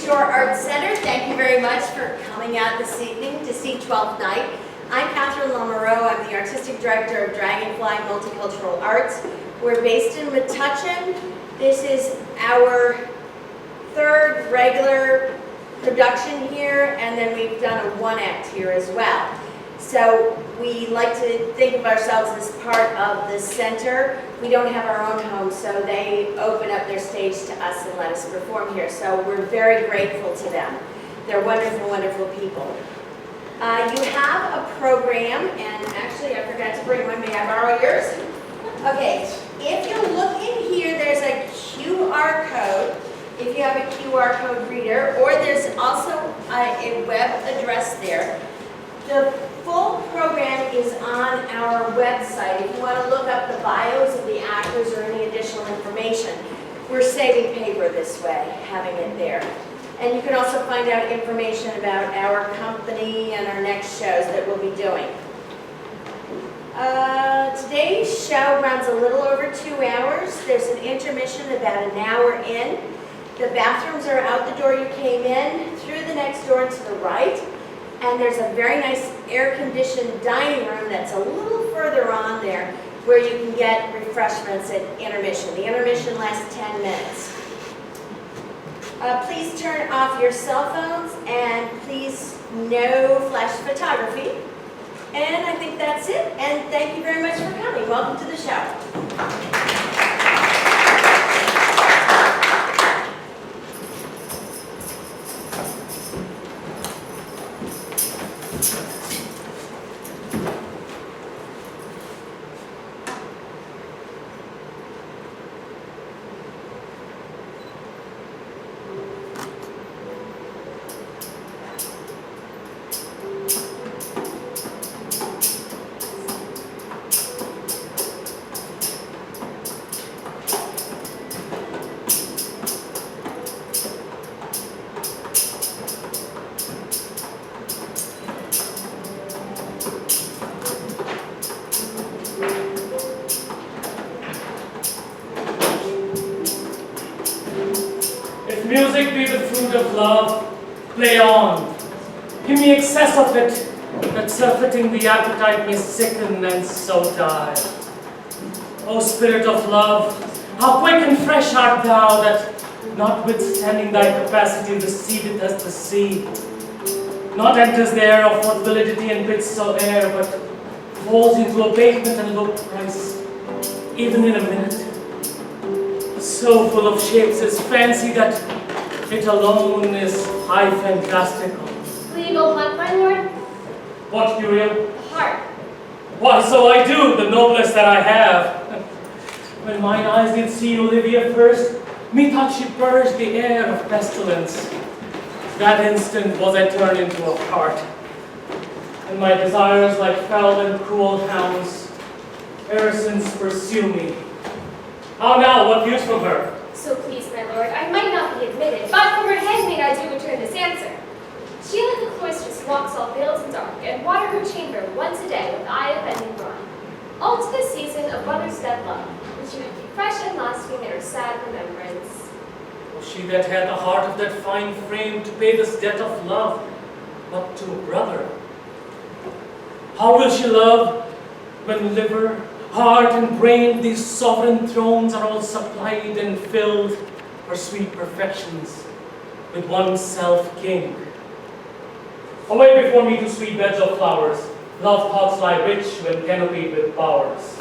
Shore Arts Center, thank you very much for coming out this evening to see 12th Night. I'm Catherine Lamoureux. I'm the Artistic Director of Dragonfly Multicultural Arts. We're based in Metuchen. This is our third regular production here, and then we've done a one-act here as well. So we like to think of ourselves as part of the center. We don't have our own home, so they open up their stage to us and let us perform here. So we're very grateful to them. They're wonderful, wonderful people. You have a program, and actually I forgot to bring one. May I borrow yours? Okay, if you look in here, there's a QR code, if you have a QR code reader, or there's also a web address there. The full program is on our website. If you want to look up the bios of the actors or any additional information, we're saving paper this way, having it there. And you can also find out information about our company and our next shows that we'll be doing. Today's show runs a little over 2 hours. There's an intermission about an hour in. The bathrooms are out the door you came in, through the next door and to the right. And there's a very nice air-conditioned dining room that's a little further on there where you can get refreshments at intermission. The intermission lasts 10 minutes. Please turn off your cell phones and please no flash photography. And I think that's it. And thank you very much for coming. Welcome to the show. Music be the fruit of love, play on. Give me excess of it, that surfeiting the appetite may sicken and so die. O spirit of love, how quick and fresh art thou, that notwithstanding thy capacity recedeth as the sea, not enters there of what validity and bits soe'er, but falls into abatement and low price, even in a minute. So full of shapes is fancy that it alone is high fantastical. Will you go hunt, my lord? What, Uriel? The heart. Why, so I do, the noblest that I have. When mine eyes did see Olivia first, methought she purged the air of pestilence. That instant was I turned into a hart, and my desires like fell and cruel hounds ever since pursue me. How now, what news from her? So please, my lord, I might not be admitted, but from her handmaid I do return this answer. She like the cloisters locks all veils in dark, and water her chamber once a day with eye of bending brine. All to the season of mother's dead love, which you would keep fresh and lasting in her sad remembrance. Was she that had the heart of that fine frame to pay this debt of love, but to a brother? How will she love when liver, heart and brain, these sovereign thrones are all supplied and filled for sweet perfections with one self-king? Away before me to sweet beds of flowers, love thoughts lie rich when canopied with bowers.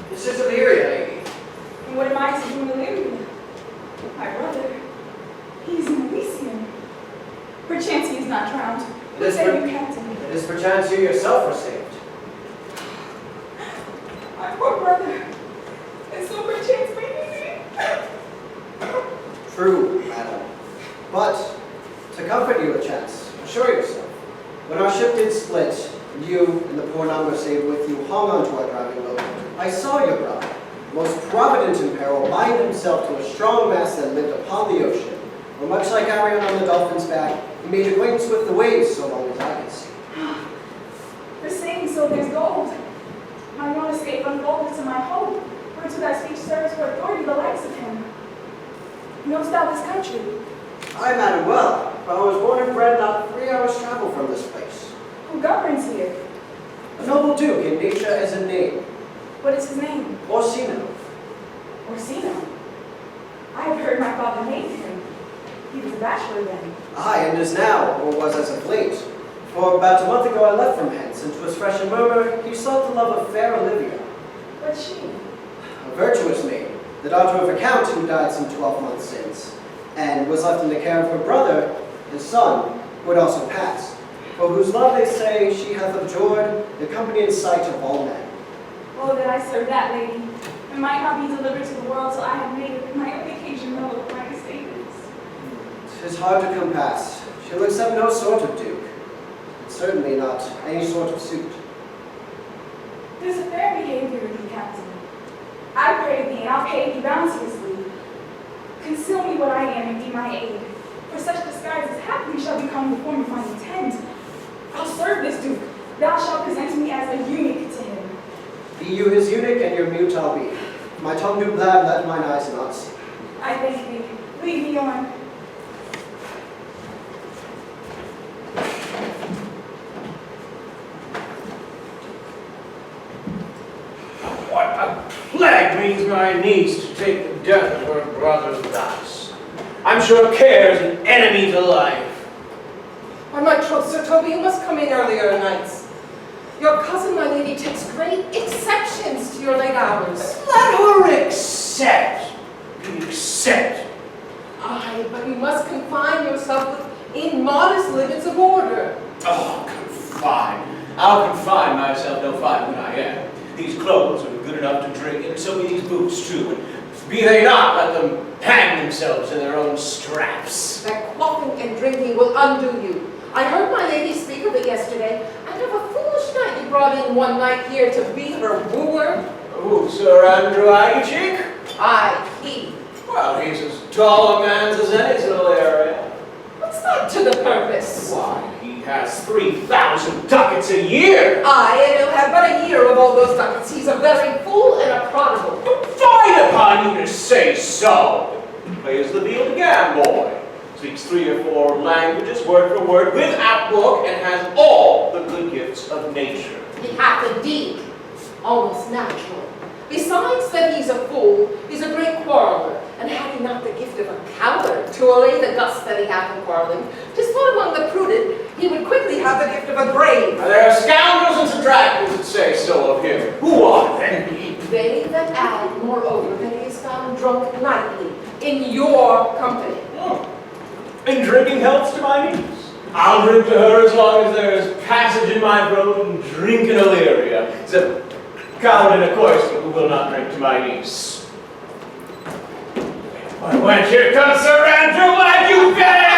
This is Illyria, lady. And what am I to do in Illyria? My brother, he's in Elysium. Perchance he is not drowned. What say you, Captain? It is perchance you yourself were saved. My poor brother, and so perchance maybe. True, madam. But, to comfort you a chance, assure yourself, when our ship did split, you and the poor number saved with you hung onto our driving boat, I saw your brother, most provident in peril, bind himself to a strong mast that lived upon the ocean, where much like Arion on the dolphin's back, he made acquaintance with the waves so long as I could see. For saying so, there's gold. My own escape unfolded to my hope, where to thy speech serves for authority the likes of him. Knowest thou this country? I, Madam, well, for I was born and bred not 3 hours' travel from this place. Who governs here? A noble duke in nature as a name, What is his name? Orsino. Orsino. I have heard my father name him. He was a bachelor then. Aye, and is now, or was as of late. For about a month ago I left from hence, and 'twas fresh in murmur, he sought the love of fair Olivia, What's she? a virtuous maid, the daughter of a count who died some 12 months since, and was left in the care of her brother, his son, who had also passed, for whose love they say she hath abjured the company and sight of all men. Oh, that I serve that lady, and might not be delivered to the world till I have made my own occasion known of my estate is. 'Tis hard to compass. She'll accept no sort of duke, and certainly not any sort of suit. There's a fair behavior in thee, Captain. I pray thee, and I'll pay thee bounteously. Conceal me what I am and be my aid, for such disguise as haply shall become the form of my intent. I'll serve this duke. Thou shalt present me as a eunuch to him. Be you his eunuch, and your mute I'll be. My tongue do blab, let mine eyes not see. I thank thee. Lead me on. What a plague means my niece to take the death of her brother thus? I'm sure care's an enemy to life. Why, my troth, Sir Toby, you must come in earlier nights. Your cousin, my lady, takes great exceptions to your late hours. Let her accept. Accept. Aye, but you must confine yourself within modest limits of order. Oh, confine. I'll confine myself, no fine when I am. These clothes are good enough to drink in, so be these boots too. And be they not, let them hang themselves in their own straps. That quaffing and drinking will undo you. I heard my lady speak of it yesterday, and of a foolish knight you brought in one night here to be her wooer. Oh, Sir Andrew Aggie-Cheek? Aye, he. Well, he's as tall a man as any little area. What's that to the purpose? Why, he has 3,000 ducats a year. Aye, and he'll have but a year of all those ducats. He's a very fool and a prodigal. Fine upon you to say so. Plays the field again, boy. Speaks 3 or 4 languages, word for word, without book, and has all the good gifts of nature. He hath indeed. Almost natural. Besides that he's a fool, he's a great quarreler, and had he not the gift of a coward to allay the gust that he hath in quarreling, 'tis thought among the prudent he would quickly have the gift of a grave. Now, there are scoundrels and subtractors that say so of him. Who are they? They that add, moreover, that he is found drunk nightly in your company. Oh. And drinking healths to my niece. I'll drink to her as long as there is passage in my throat and drink in Illyria. It's a coward and a cloister who will not drink to my niece. Why, wench, here comes Sir Andrew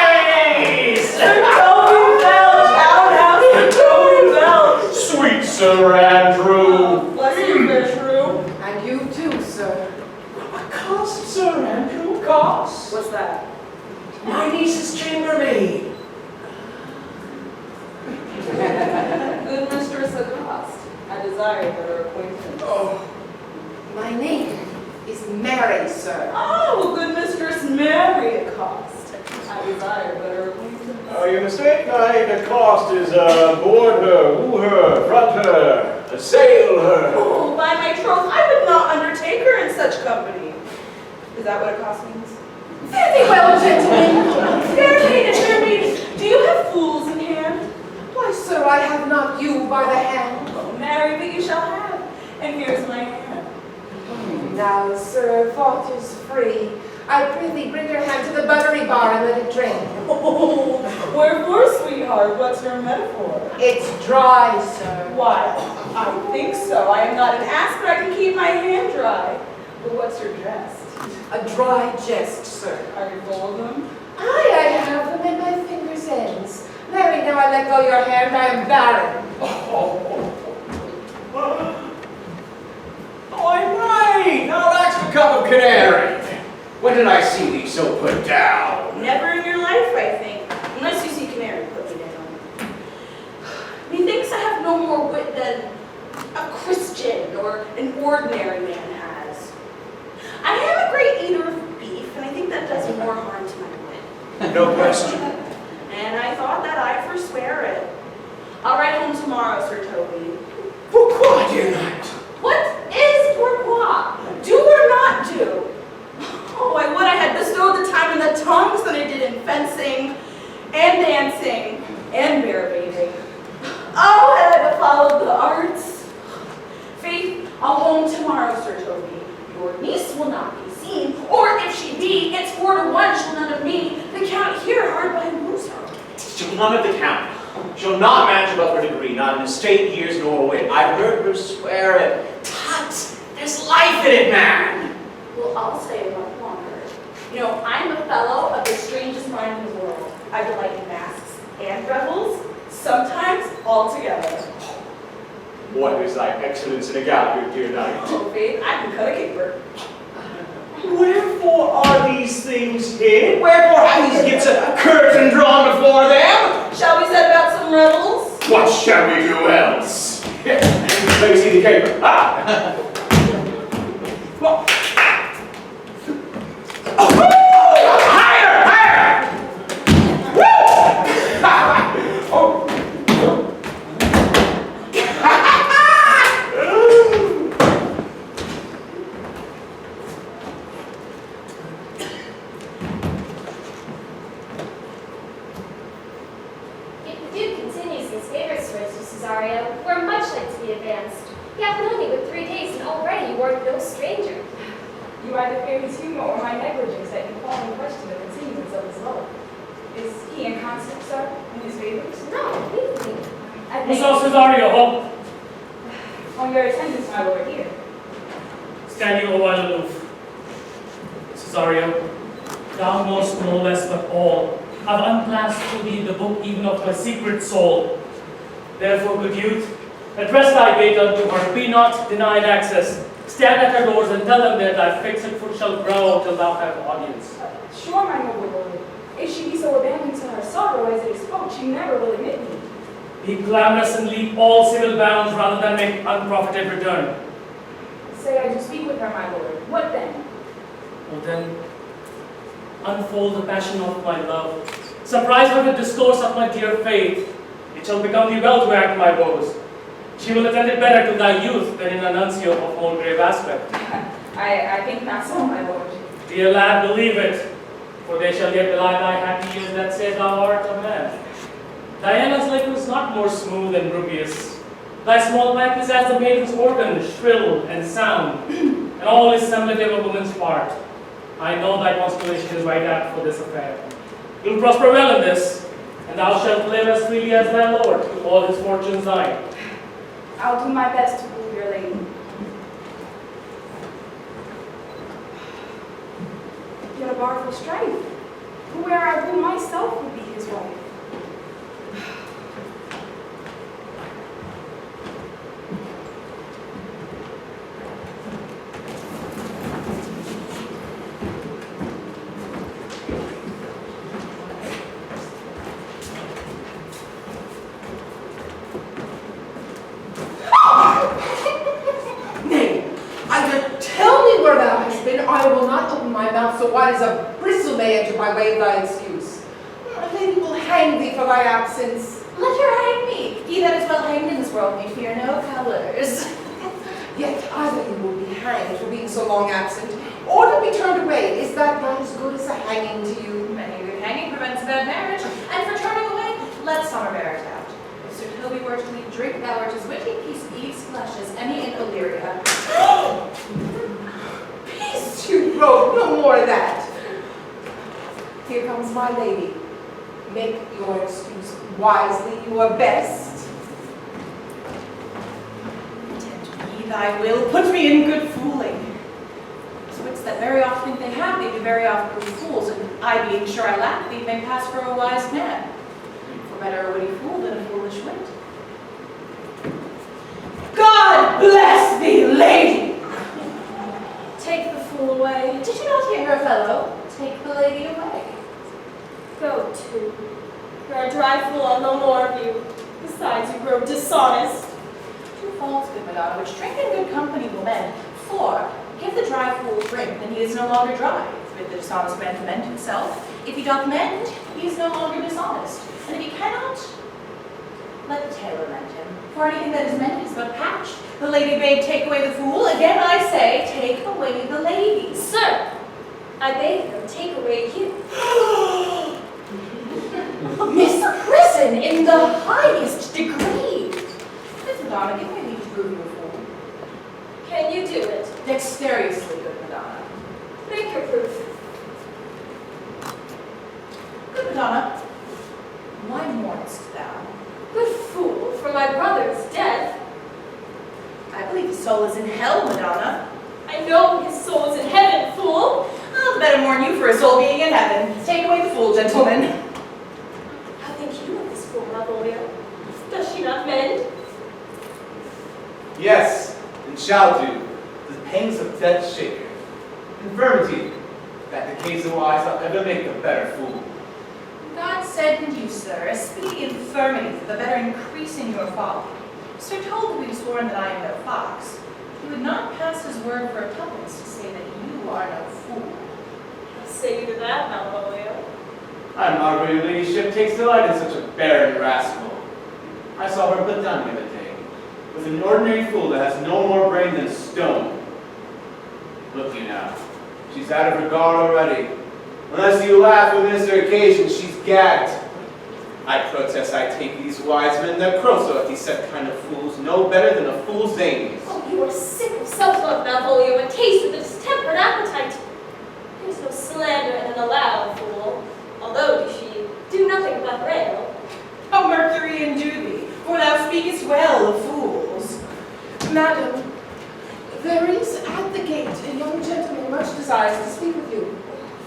Aggie-Face! Sir Toby Belch, outhouse, Sir Toby Belch. Sweet Sir Andrew! Bless you, they're true. And you too, sir. What cost, Sir Andrew? Cost? What's that? My niece's chambermaid. Good mistress Accost. I desire better acquaintance. Oh, My name is Mary, sir. Oh, good mistress Mary Accost. I desire better acquaintance. oh, you mistake, knight. The cost is board her, woo her, front her, assail her. Oh, by my troth, I would not undertake her in such company. Is that what Accost means? Fare thee well, gentlemen. Fair maiden, fair maiden, do you have fools in hand? Why, sir, I have not you by the hand. Oh, marry, but you shall have. And here's my hand. Now, sir, fault is free. I prithee bring your hand to the buttery bar and let it drain. Oh, wherefore, sweetheart? What's your metaphor? It's dry, sir. Why, I think so. I am not an ass, but I can keep my hand dry. But what's your jest? A dry jest, sir. Are you full of them? Aye, I have them at my fingers' ends. Mary, now I let go your hand, I am barren. Oh, I'm right. Now canary. When did I see thee so put down? Never in your life, I think, unless you see Canary put me down. Methinks I have no more wit than a Christian or an ordinary man has. I am a great eater of beef, and I think that does more harm to my wit. No question. And I thought that I forswear it. I'll ride home tomorrow, Sir Toby. Pourquoi, dear knight? What is pourquoi? Do or not do? Oh, I would I had bestowed the time and the tongues that I did in fencing, and dancing, and bear baiting. Oh, had I but followed the arts. Faith, I'll home tomorrow, Sir Toby. Your niece will not be seen, or if she be, it's 4 to 1, she'll none of me. The count here hard by lose her. She'll none of the count. She'll not match above her degree, not in estate, years, nor wit. I've heard her swear it. Tut! There's life in it, man! Well, I'll say what longer. You know, I'm a fellow of the strangest mind in the world. I delight in masks and revels, sometimes all together. What is thy excellence in a gallop, dear knight? Oh, Faith, I can cut a caper. Wherefore are these things hid? Wherefore have these gifts a curtain drawn before them? Shall we set about some revels? What shall we do else? Let me see the caper. Ah! Well. Oh, higher! Higher! Woo! Oh. If the Duke continues his favors towards you, Cesario, we're much like to be advanced. He hath known thee with 3 days, and already you are no stranger. You either fear his humor or my negligence that you call in question the continuance of his love. Is he in constant, sir, in his favors? No, leave me. I Who think saw Cesario home? on your attendance, my lord, here. Standing a while aloof. Cesario, thou knowest no less but all. I've unclasped to thee the book even of my secret soul. Therefore, good youth, address thy gate unto her, be not denied access. Stand at her doors and tell them that thy fixed foot shall grow till thou have audience. Sure, my noble lord. If she be so abandoned to her sorrow as it is spoke, she never will admit me. Be clamorous and leap all civil bounds rather than make unprofited return. Say I do speak with her, my lord. What then? Well then, unfold the passion of my love. Surprise her with discourse of my dear faith. It shall become thee well to act my woes. She will attend it better to thy youth than in a nuncio of more grave aspect. I think not so, my lord. Dear lad, believe it, for they shall yet belie thy happy years that say thou art a man. Diana's lip is not more smooth and rubious. Thy small pipe is as the maiden's organ, shrill and sound, and all is semblable of a woman's part. I know thy constellation is right apt for this affair. You'll prosper well in this, and thou shalt live as freely as thy lord, with all his fortunes thine. I'll do my best to woo your lady. Yet a bar for strife. Where I woo myself would be his wife. Nay, either tell me where thou hast been, or I will not open my mouth so wide as a bristle may enter by way of thy excuse. My lady will hang thee for thy absence. Let her hang me. He that is well hanged in this world need fear no colors. Yet either you will be hanged for being so long absent, or to be turned away. Is that not as good as a hanging to you? Many a good hanging prevents a bad marriage, and for turning away, let summer bear it out. If Sir Toby were to leave drink, thou art as witty, peace, ease, flesh as any in Illyria. Peace, you rogue, no more of that. Here comes my lady. Make your excuse wisely, you are best. Content be thy will, put me in good fooling. Wits that very oft think they have thee, do very oft prove fools, and I being sure I lack thee, may pass for a wise man. For better a witty fool than a foolish wit. God bless thee, lady! Take the fool fool away. Did you not hear her, fellow? Take the lady away. Go to. You're a dry fool, I'll no more of you. Besides, you grow dishonest. Two faults, good Madonna, which drink in good company will mend. For, give the dry fool drink, then he is no longer dry. Bid the dishonest man to mend himself. If he doth mend, he is no longer dishonest. And if he cannot, let the tailor mend him. For anything that is mended is but patched. The lady bade take away the fool. Again I say, take away the lady. Sir, I beg them take away you. Misprison in the highest degree. Miss Madonna, give me leave to prove you a fool. Can you do it? Dexterously, good Madonna. Make your proof. Good Madonna, why mournest thou? Good fool, for my brother's death. I believe his soul is in hell, Madonna. I know his soul is in heaven, fool. I'll better mourn you for his soul being in heaven. Take away the fool, gentlemen. How think you of this fool, Malvolio? Does she not mend? Yes, and shall do. The pangs of death shake her. Infirmity, that decays the wise, I'll ever make the better fool. God send you, sir, a speedy infirmity for the better increasing your folly. Sir told we sworn that I am no fox. He would not pass his word for a tuppence to say that you are no fool. What say you to that, Malvolio? I marvel your ladyship takes delight in such a barren rascal. I saw her put down the other day, with an ordinary fool that has no more brain than stone. Look you now, she's out of regard already. Unless you laugh when this occasion, she's gagged. I protest I take these wise men that crow at these set kind of fools no better than a fool's aim. Oh, you are sick of self-love, Malvolio, and taste with a distempered appetite. There's no slander in an allowed fool, although she do nothing but rail. O Mercury endue thee, for thou speakest well of fools. Madam, there is at the gate a young gentleman much desires to speak with you.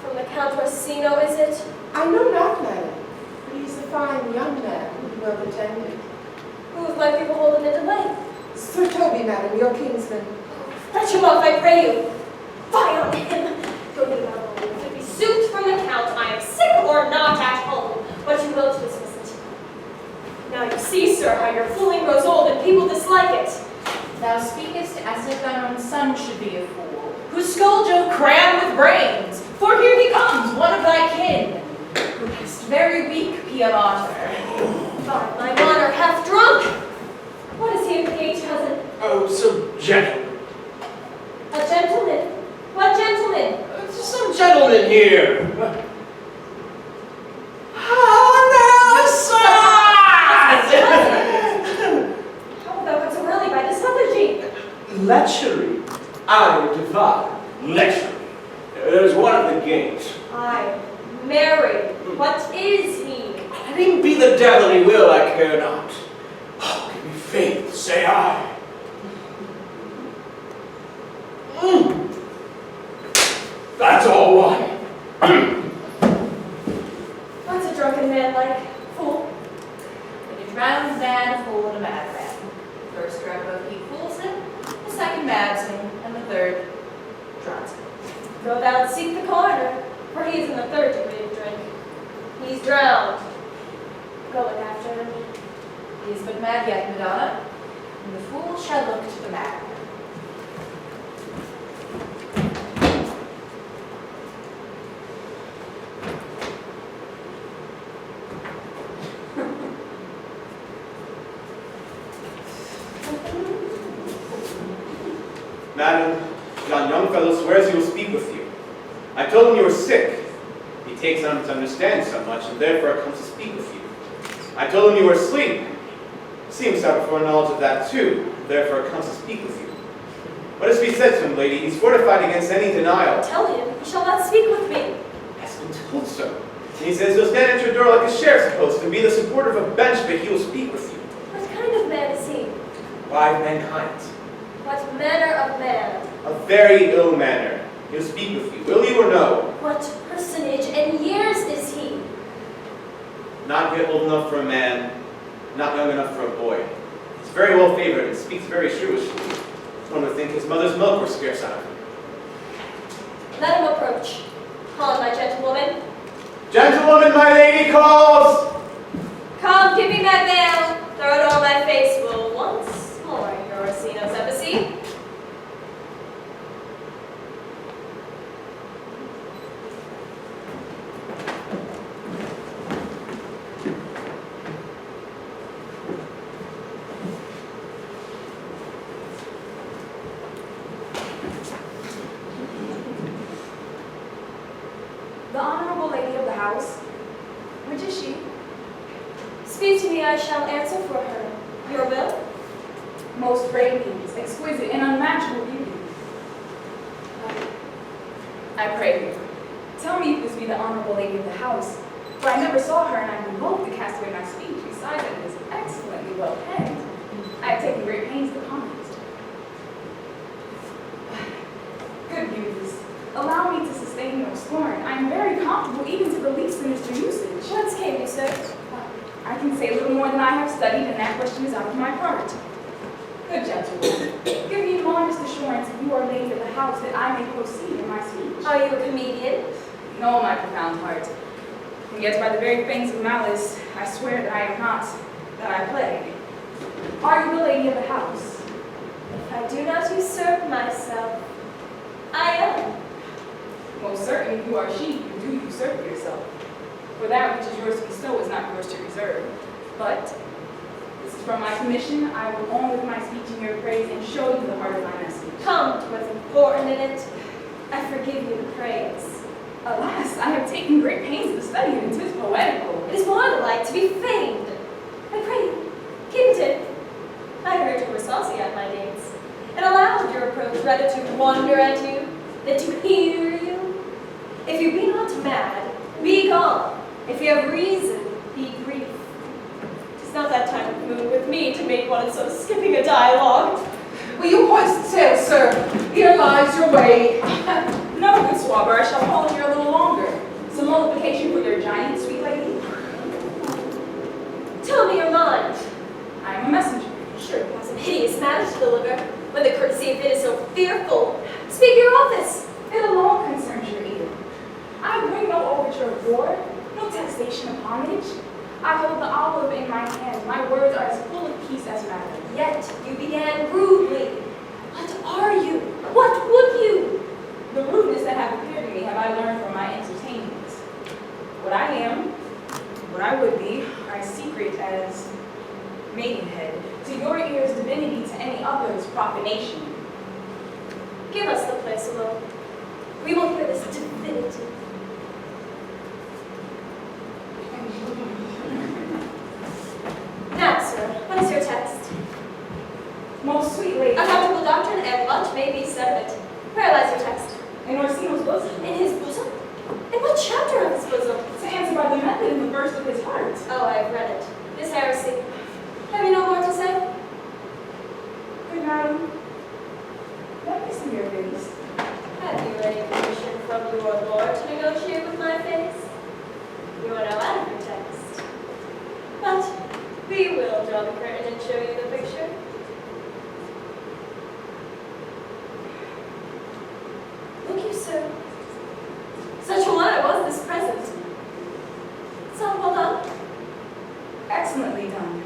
From the Count Orsino, is it? I know not, madam, but he is a fine young man, well attended. Who is likely to hold him in delay? Sir Toby, madam, your kinsman. Fetch him off, I pray you. Fie on him. Go to Malvolio. If it be suit from the Count, I am sick or not at home, but you will to dismiss it. Now you see, sir, how your fooling grows old and people dislike it. Thou speakest as if thine own son should be a fool, whose skull Jove crammed with brains. For here he comes, one of thy kin, who hast very weak Pia Mater. By my honor, half drunk. What is he at the gate, cousin? Oh, so gentle. A gentleman. What gentleman? Some gentleman here. How about got so early by this lethargy? Lechery. I defy lechery. There's one at the gate. I married. What is he? Let him be the devil he will, I care not. Oh, give me faith, say I. That's all one. What's a drunken man like? Fool. When a drowned man, a fool, and a madman. The first drug both he fools him, the second mads him, and the third drowns him. Go thou and seek the coroner, for he is in the third degree of drink. He's drowned. Go look after him. He is but mad yet, Madonna, and the fool shall look to the madman. Madam, yon young fellow swears he will speak with you. I told him you were sick. He takes on to understand so much, and therefore comes to speak with you. I told him you were asleep. Seems to have foreknowledge of that too, therefore comes to speak with you. What is to be said to him, lady? He's fortified against any denial. Tell him he shall not speak with me. Has been told so. And he says he'll stand at your door like a sheriff's post and be the supporter of a bench, but he will speak with you. What kind of man is he? Why, mankind. What manner of man? A very ill manner. He'll speak with you, will you or no? What personage and years is he? Not yet old enough for a man, not young enough for a boy. He's very well favored and speaks very shrewishly. One would think his mother's milk were scarce out of him. approach. Call on my gentlewoman. Gentlewoman, my lady calls! Come, give me my veil. Throw it on my face will once more your Orsino's embassy. The honorable lady of the house, which is she? Speak to me, I shall answer for her. Your will? Most radiant, exquisite, and unmatchable beauty. I pray you, tell me if this be the honorable lady of the house, for I never saw her and I would loath to cast away my speech, besides that it is excellently well penned. I have taken great pains to comment. Good beauties, allow me to sustain your scorn. I am very comfortable even to the least sinister usage. Whence came you, sir? I can say little more than I have studied, and that question is out of my part. Good gentleman, give me modest assurance if you are lady of the house that I may proceed in my speech. Are you a comedian? No, my profound heart. And yet by the very fangs of malice, I swear that I am not, that I play. Are you the lady of the house? If I do not usurp myself, I am. Most certainly you are she, you do usurp yourself. For that which is yours to bestow is not yours to reserve. But this is from my commission. I will own with my speech in your praise and show you the heart of my message. Come to what's important in it. I forgive you the praise. Alas, I have taken great pains to study it, and 'tis poetical. It is more the like to be feigned. I pray you, keep it in. I heard you were saucy at my gates, and allowed your approach rather to wonder at you than to hear you. If you be not mad, be gone. If you have reason, be grief. 'Tis not that time of mood with me to make one so skipping a dialogue. Will you hoist sail, sir? Here lies your way. No, good swabber, I shall hold here a little longer. Some multiplication for your giant, sweet lady. Tell me your mind. I am a messenger. Sure, you have some hideous matter to deliver, when the courtesy of it is so fearful. Speak your office. It alone concerns your ear. I bring no overture of war, no taxation of homage. I hold the olive in my hand. My words are as full of peace as matter. Yet you began rudely. What are you? What would you? The rudeness that have appeared to me have I learned from my entertainments. What I am, what I would be, are as secret as maidenhead. To your ears, divinity; to any other's, profanation. Give us the place alone. We will hear this divinity. Now, sir, what is your text? Most sweet lady, A comfortable doctrine, and much may be said of it. Where lies your text? in Orsino's bosom, In his bosom? In what chapter of his bosom? to answer by the method in the verse of his heart. Oh, I have read it. This heresy. Have you no more to say? Good madam, let me see your face. Have you any permission from your lord to negotiate with my face? You are now out of your text. But we will draw the curtain and show you the picture. Look you, sir. Such a one I was this present. So well done. Excellently done.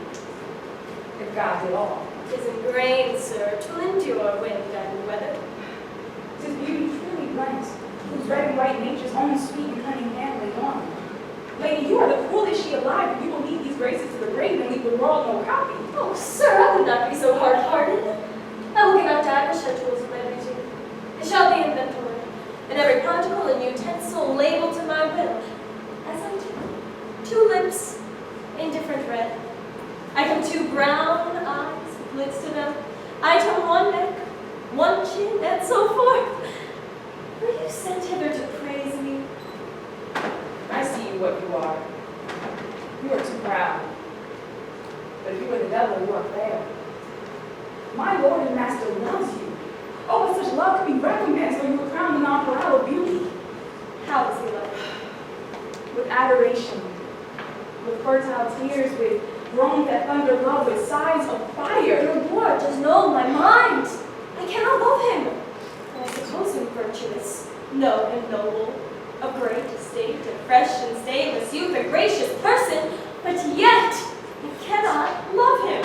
If God did all. 'Tis ingrained, sir, to endure wind and weather. 'Tis beauty truly blent, whose red and white nature's own sweet and cunning hand laid on. Lady, you are the coolest she alive, and you will lead these graces to the grave and leave the world no copy. Oh, sir, I would not be so hard-hearted. I will give out divers schedules of my beauty. It shall be inventory, and every particle and utensil labeled to my will, as I do. Tulips in different red. Item 2 brown eyes with lids to them. Item 1 neck, 1 chin, and so forth. Were you sent hither to praise me? I see you what you are. You are too proud. But if you are the devil, you are fair. My lord and master loves you. Oh, but such love could be recompensed when you were crowned the nonpareil of beauty. How does he love you? With adoration, with fertile tears, with groans that thunder love, with sighs of fire. Your lord does know my mind. I cannot love him. And I suppose him virtuous. know him noble, of great estate, a fresh and stainless youth, a gracious person, but yet I cannot love him.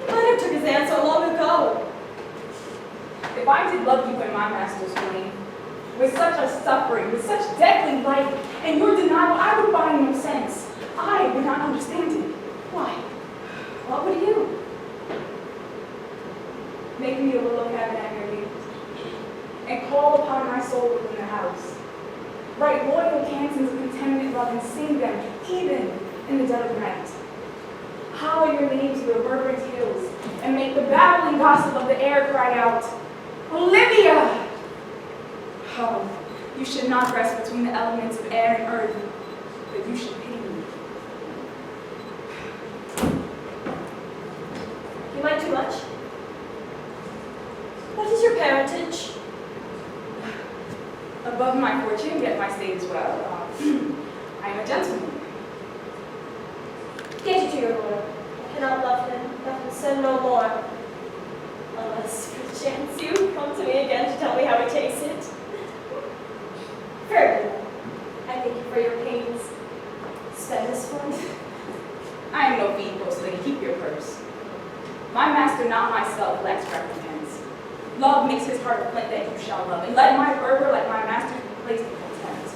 He might have took his hand so long ago. If I did love you in my master's flame, with such a suffering, with such deathly light, and your denial, I would find no sense. I would not understand it. Why? What would you? Make me a little cabin at your gate, and call upon my soul within the house. Write loyal cantons of contented love and sing them, even in the dead of night. Howl your name to the reverberant hills, and make the babbling gossip of the air cry out, Olivia! Oh, you should not rest between the elements of air and earth, but you should pity me. You might too much. What is your parentage? Above my fortune, yet my state as well. I am a gentleman. Get you to your lord. I cannot love him, let him sin no more. Unless, perchance, you come to me again to tell me how he takes it. Very well. I thank you for your pains. Spend this one. I am no fiend so they can keep your purse. My master, not myself, lacks recompense. Love makes his heart a flint that you shall love, and let my fervor, like my master's, be placed in content.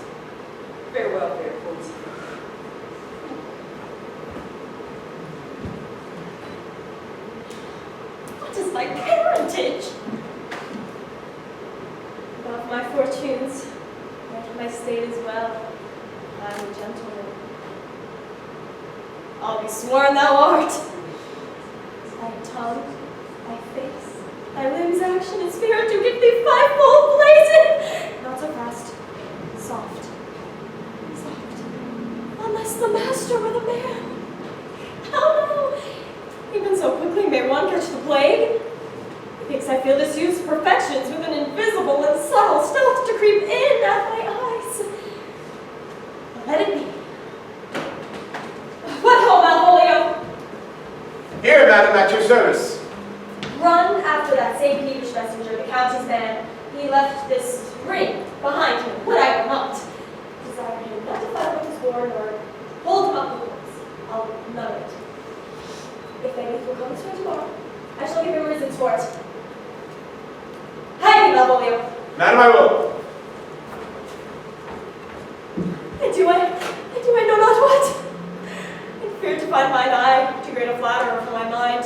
Farewell, fair fools. What is my parentage? Above my fortunes, yet my state as well. I am a gentleman. I'll be sworn thou art. Thy tongue, thy face, thy limbs, action, and spirit do give thee fivefold blazon. Not so fast. Soft. Soft. Unless the master were the man. How now? Even so quickly may one catch the plague. Methinks I feel this youth's perfections with an invisible and subtle stealth to creep in at my eyes. Let it be. What ho, Malvolio? Here, madam, at your service. Run after that same peevish messenger, the Count's man. He left this ring behind him, what I will not. Desire him not to fight with his ward or hold him up with words. I'll none of it. If they will come this way tomorrow, I shall give him reasons for it. Hide me, Malvolio. Madam, I will. I do I know not what. In fear to find mine eye, too great a flatterer for my mind.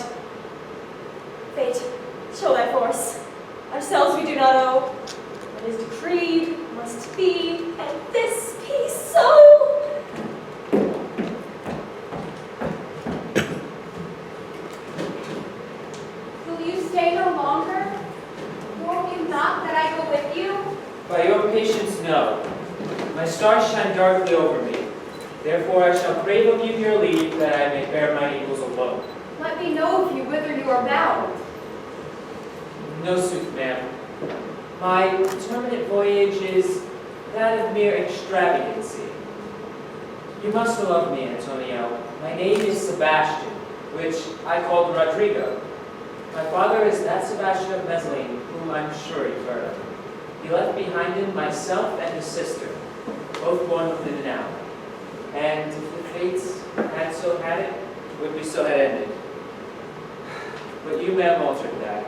Fate, show thy force. Ourselves we do not owe. What is decreed must be, and this be so. Will you stay no longer? Won't you not that I go with you? By your patience, no. My stars shine darkly over me. Therefore I shall crave of you your leave, that I may bear my evils alone. Let me know if you whither you are bound. No sooth, ma'am. My determinate voyage is that of mere extravagancy. You must love me, Antonio. My name is Sebastian, which I called Rodrigo. My father is that Sebastian of Meslin, whom I'm sure you've heard of. He left behind him myself and his sister, both born within an hour. And if the fates had so had it, would be so had ended. But you, ma'am, altered that.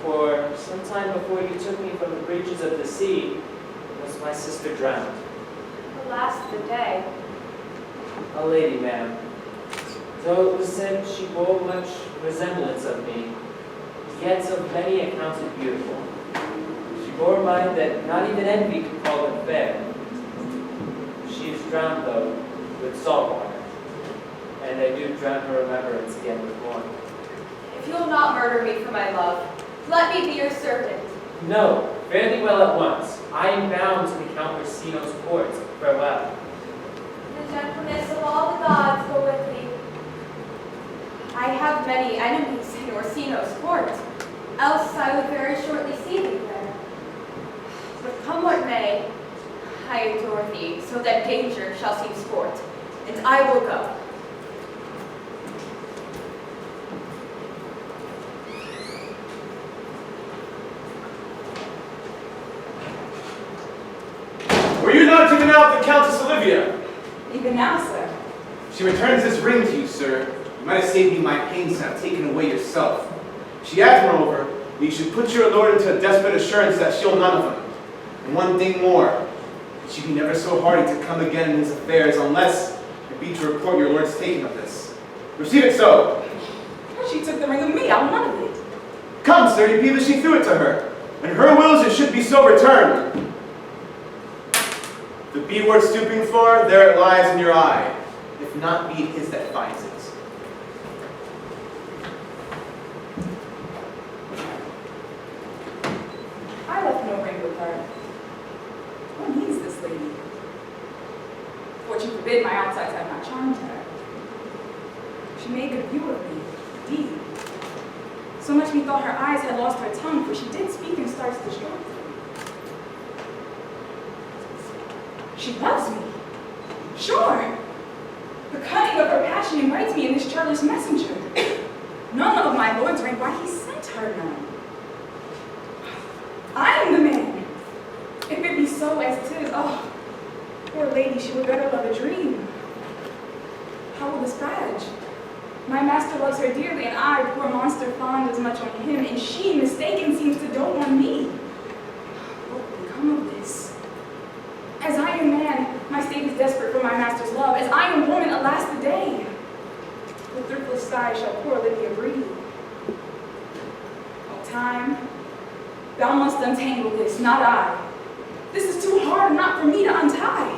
For some time before you took me from the breaches of the sea, was my sister drowned. Alas, the day. A lady, ma'am. Though it was said she bore much resemblance of me, yet of many accounted beautiful. She bore a mind that not even envy could call unfair. She is drowned, though, with salt water, and I do drown her remembrance again with one. If you'll not murder me for my love, let me be your servant. No, fare thee well at once. I am bound to the Count Orsino's court. Farewell. The gentleness of all the gods go with me. I have many enemies in Orsino's court, else I would very shortly see thee there. But come what may, I adore thee, so that danger shall seem sport, and I will go. out the Countess Olivia? Even now, sir. She returns this ring to you, sir. You might have saved me my pains and have taken away yourself. She adds, moreover, that you should put your lord into a desperate assurance that she'll none of him. And one thing more, that she be never so hardy to come again in his affairs, unless it be to report your lord's taking of this. Receive it so. She took the ring of me. I want none of it. Come, sir, you be that she threw it to her. And her wills it should be so returned. The be worth stooping for, there it lies in your eye. If not, be it his that finds it. I left no ring with her. What needs this lady? Fortune forbid my outsides have not charmed her. She made good view of me, indeed. So much methought her eyes had lost her tongue, for she did speak in starts distraught. She loves me. Sure. The cunning of her passion invites me in this churlish messenger. None of my lord's ring, why he sent her none. I am the man. If it be so as 'tis, oh, poor lady, she would better love a dream. How will this badge? My master loves her dearly, and I, poor monster, fond as much on him, and she, mistaken, seems to dote on me. What will become of this? As I am man, my state is desperate for my master's love. As I am woman, alas the day. With thriftless sigh shall poor Olivia breathe. Oh, time, thou must untangle this, not I. This is too hard not for me to untie.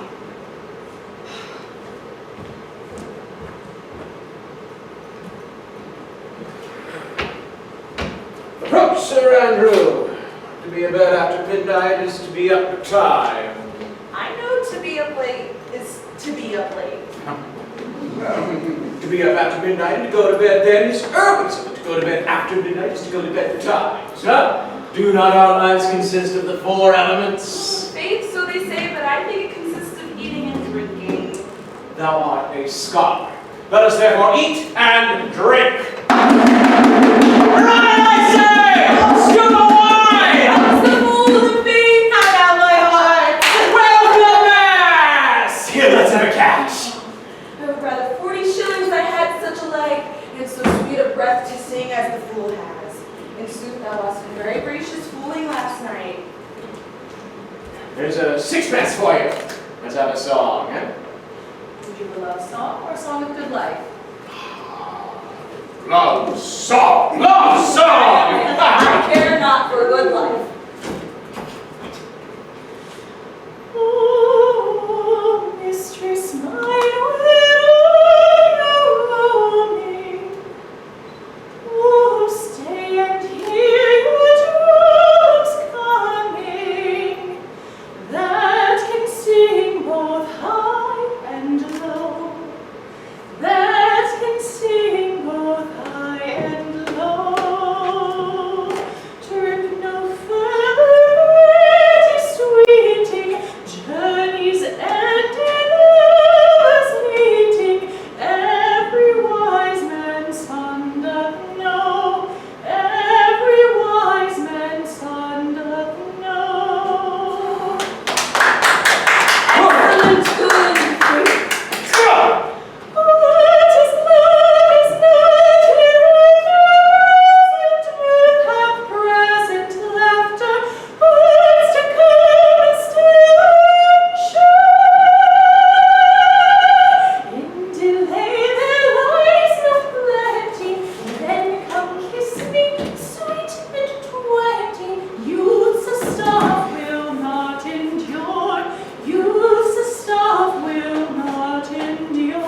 Approach, Sir Andrew. To be in bed after midnight is to be up to time. I know to be up late is to be up late. To be up after midnight and to go to bed then is early, so to go to bed after midnight is to go to bed betimes. Do not our lives consist of the four elements? Faith, so they say, but I think it consists of eating and drinking. Thou art a scholar. Let us therefore eat and drink. Run, I say! Scoop of wine! What's the fool of me? Not out my heart. Welcome, mass! Here, let's have a catch. I would rather 40 shillings I had such a leg, and so sweet a breath to sing as the fool has. In sooth, thou wast a very gracious fooling last night. There's a sixpence for you. Let's have a song, eh? Would you a love song or a song of good life? Love song! Love song! I care not for a good life. Oh, mistress mine, will you know me? Oh, stay and hear your drops coming, that can sing both high and low, that can sing both high and low. Trip no further, it is sweeting, journeys end in love's meeting. Every wise man's son doth know, every wise man's son doth know. Excellent, good, great. What is love is not innocent with half present laughter, what's to come still unsure. In delay there lies no plenty, then come kiss me, sweet mid-20. Youth's a staff will not endure, youth's a staff will not endure.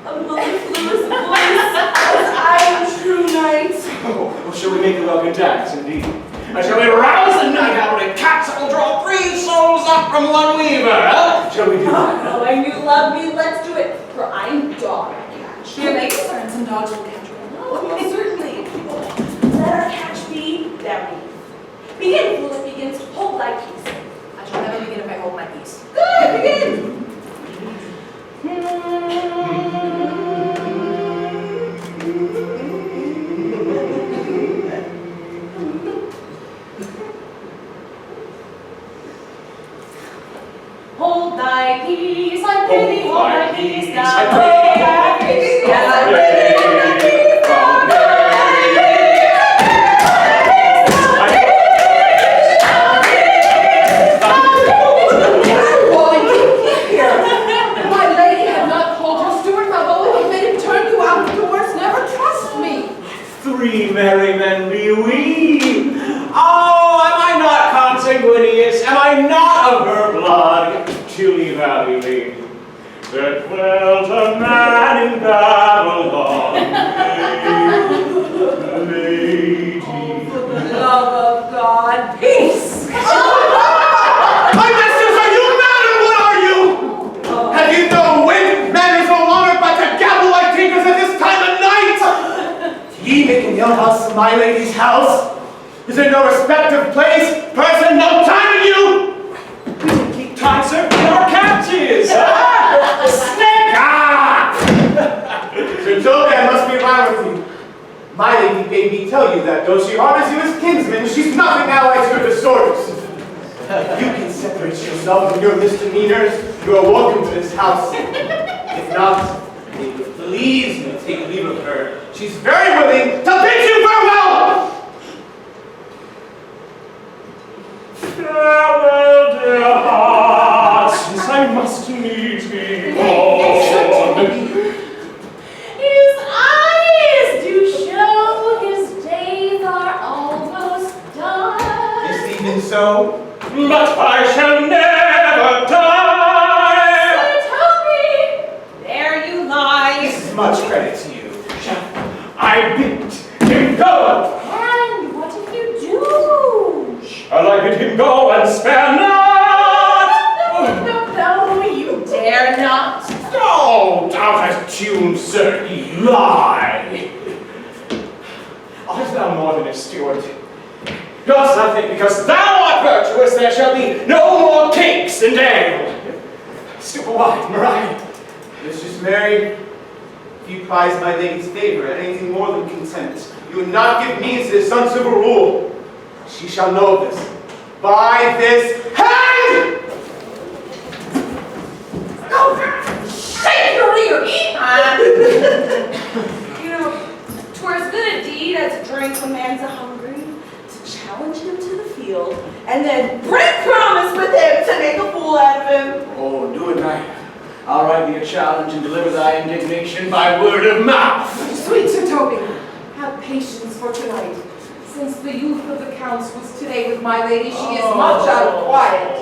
A mellifluous voice, as I am true knight. Oh, well, shall we make a welcome dance, indeed? And shall we rouse the night out and cats that will draw 3 souls up from one weaver, huh? Shall we do that? Oh, and you love me, let's do it, for I'm dog catch. Dear ladies, and some dogs will catch one. Oh, well, certainly. Let our catch be very. Begin, fool, it begins to hold thy peace. I shall never begin if I hold my peace. Good, begin. peace, I pray thee, hold my peace, I thou pray thee, have peace, hold I my pray thee, hold my peace, peace, thou My lady had not told your steward Malvolio made him turn you out of doors. Never trust me. 3 merry men be we. Oh, am I not consanguineous? Am I not of her blood? Chilly Valley lady, there dwelt a man in Babylon. Lady. For the love of God, peace. My masters, are you mad or what are you? Have you no wit? Man is no longer but to gabble like tinkers at this time of night. Ye making your house to my lady's house? Is there no respective place, person, no time in you? Keep time, sir, in our captives. Snake! Ah! Sir Toby, I must be wrong with you. My lady bade me tell you that though she harbors you as kinsman, she's nothing allied to your disorders. You can separate yourself from your misdemeanors. You are welcome to this house. If not, if you please me take leave of her. She's very willing to bid you farewell! Farewell, dear heart, since I must needs be gone. His eyes do show his days are almost done. Is even so? But I shall never die. Sir Toby, there you lie. Much credit to you. I bid him go. And what if you do? Shall I bid him go and spare not? No, you dare not. Oh, out as tune, sir, ye lie. Art thou more than a steward? Dost thou think because thou art virtuous there shall be no more cakes and ale? Stupid wife, Maria. Mistress Mary, if you prize my lady's favor at anything more than contempt, you would not give means to this uncivil rule. She shall know of this. By this hand! Shake your ears! You know, 'twere as good a deed as a drink when man's a-hungry, to challenge him to the field, and then break promise with him to make a fool out of him. Oh, do it, knight. I'll write thee a challenge and deliver thy indignation by word of mouth. Sweet Sir Toby, have patience for tonight. Since the youth of the counts was today with my lady, she is much out of quiet.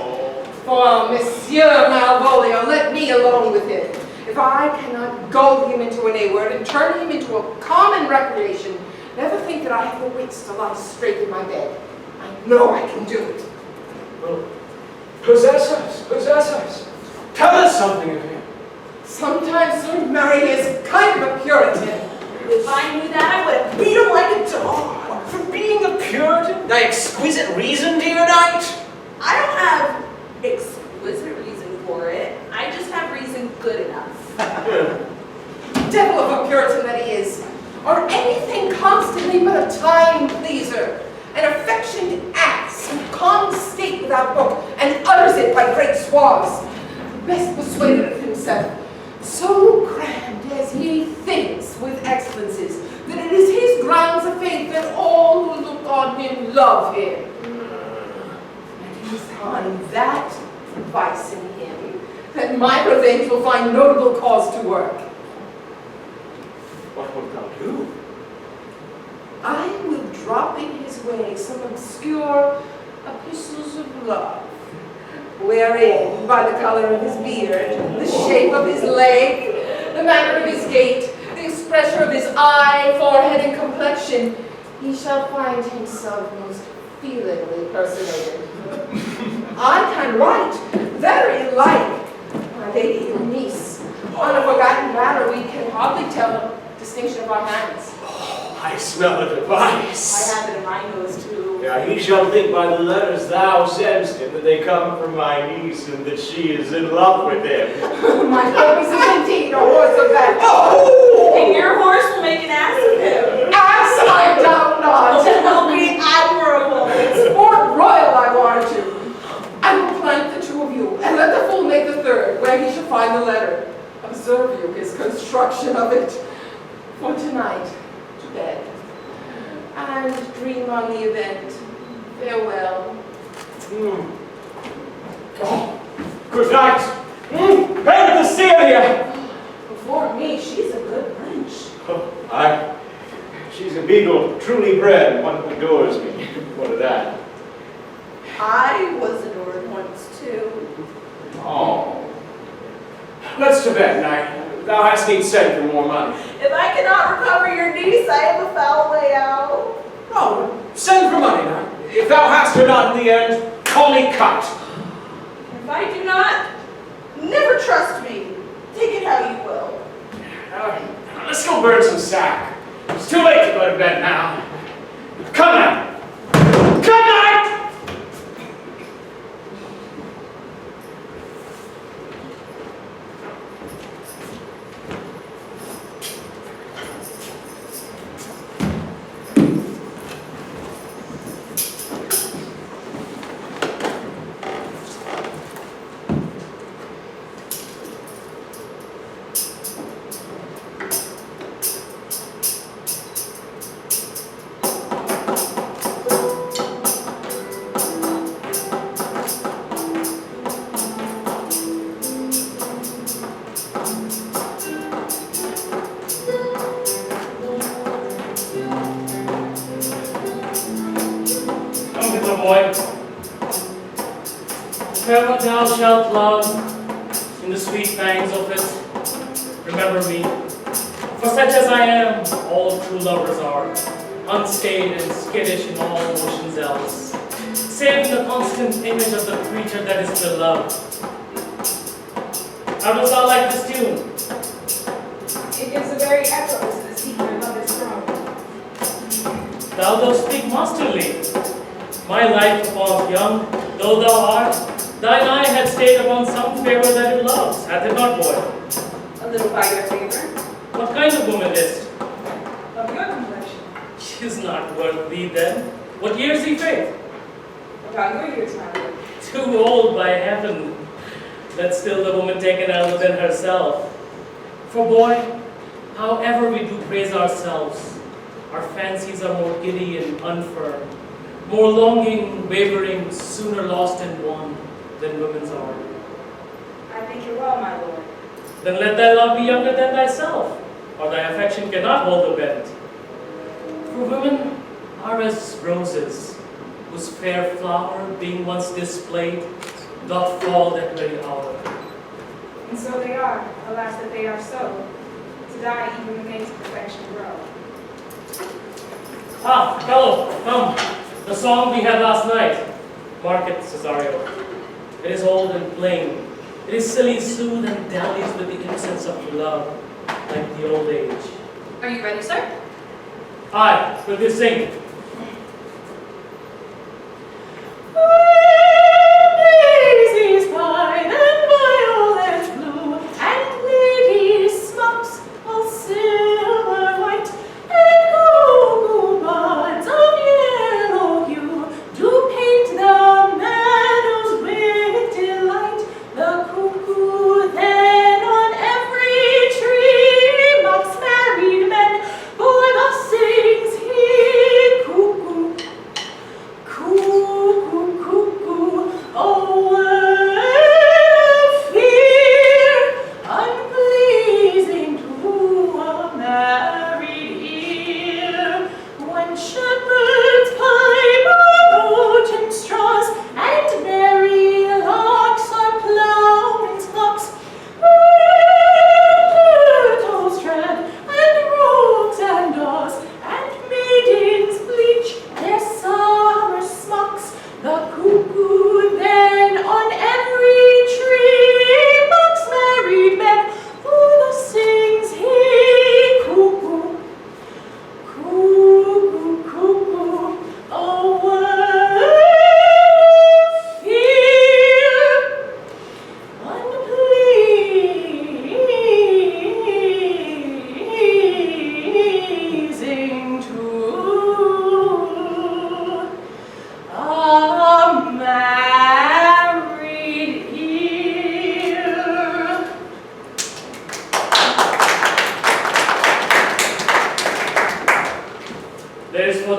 For Monsieur Malvolio, let me alone with him. If I cannot goad him into an A-word and turn him into a common recreation, never think that I have the wits to lie straight in my bed. I know I can do it. Well, possess us. Tell us something of him. Sometimes Sir Mary is kind of a Puritan. If I knew that, I would have beat him like a dog. For being a Puritan? Thy exquisite reason, dear knight? I don't have exquisite reason for it. I just have reason good enough. Devil of a Puritan that he is, or anything constantly but a time pleaser, an affectionate ass who cons state without book and utters it by great swaths, best persuaded of himself, so crammed as he thinks with excellences, that it is his grounds of faith that all who look on him love him. And it is on that vice in him that my revenge will find notable cause to work. What wilt thou do? I will drop in his way some obscure epistles of love, wherein, by the color of his beard, the shape of his leg, the manner of his gait, the expression of his eye, forehead, and complexion, he shall find himself most feelingly personated. I can write very like my lady Eunice. On a forgotten matter, we can hardly tell the distinction of our hands. I smell a device. I have it in my nose too. Yeah, he shall think by the letters thou sendest him that they come from my niece and that she is in love with him. My purpose is indeed a horse of that. And your horse will make an ass of him. Ass, I doubt not. It will be admirable. Sport royal, I warrant you. I will plant the two of you, and let the fool make the third, where he shall find the letter. Observe you his construction of it. For tonight, to bed. And dream on the event. Farewell. Oh, good night. Glad to see you. For me, she's a good wench. She's a beagle, truly bred, and one who adores me. What of that? I was adored once too. Oh. Let's to bed, Knight. Thou hast need send for more money. If I cannot recover your niece, I have a foul way out. Oh, send for money, Knight. If thou hast her not in the end, call me cut. If I do not, never trust me. Take it how you will. Let's go burn some sack. It's too late to go to bed now. Come now. Good night! Whatever thou shalt love, in the sweet pangs of it, remember me. For such as I am, all true lovers are, unscathed and skittish in all motions else, save in the constant image of the creature that is beloved. How dost thou like this tune? It gives a very echo to the secret of its throne. Thou dost speak masterly. My life upon young, though thou art, thine eye had stayed upon some favor that it loves, hath it not, boy? A little by your favor. What kind of woman is? Of your complexion. She is not worth thee then. What years he faith? About your years, my lord. Too old by heaven. Let still the woman taken out within herself. For boy, however we do praise ourselves, our fancies are more giddy and unfirm, more longing, wavering, sooner lost and won than women's are. I think you're well, my lord. Then let thy love be younger than thyself, or thy affection cannot hold the bent. For women are as roses, whose fair flower, being once displayed, doth fall that very hour. And so they are, alas that they are so, to die even when they to perfection grow. Ah, fellow, come. The song we had last night. Mark it, Cesario. It is old and plain. It is silly, soothed, and dallies with the innocence of love, like the old age. Are you ready, sir? Aye, will you sing? Daisies pine and violets blue, and ladies' smocks all silver white, and cuckoo buds of yellow hue do paint the meadows with delight. The cuckoo then on every tree mocks married men, for thus sings he,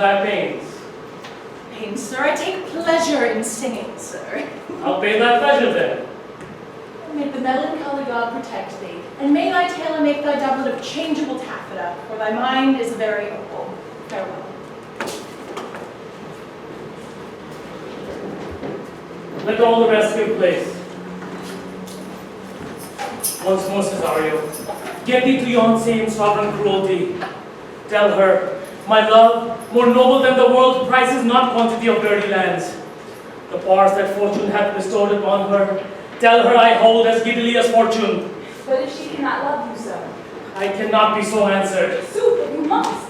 thy pains. Pain, sir, I take pleasure in singing, sir. I'll pay thy pleasure then. May the melancholy god protect thee, and may thy tailor make thy doublet of changeable taffeta, for thy mind is very opal. Farewell. Let all the rest give place. Once more, Cesario, get thee to yon same sovereign cruelty. Tell her, my love, more noble than the world, prizes not quantity of dirty lands. The powers that fortune hath bestowed upon her, tell her I hold as giddily as fortune. But if she cannot love you, sir, I cannot be so answered. sooth, you must.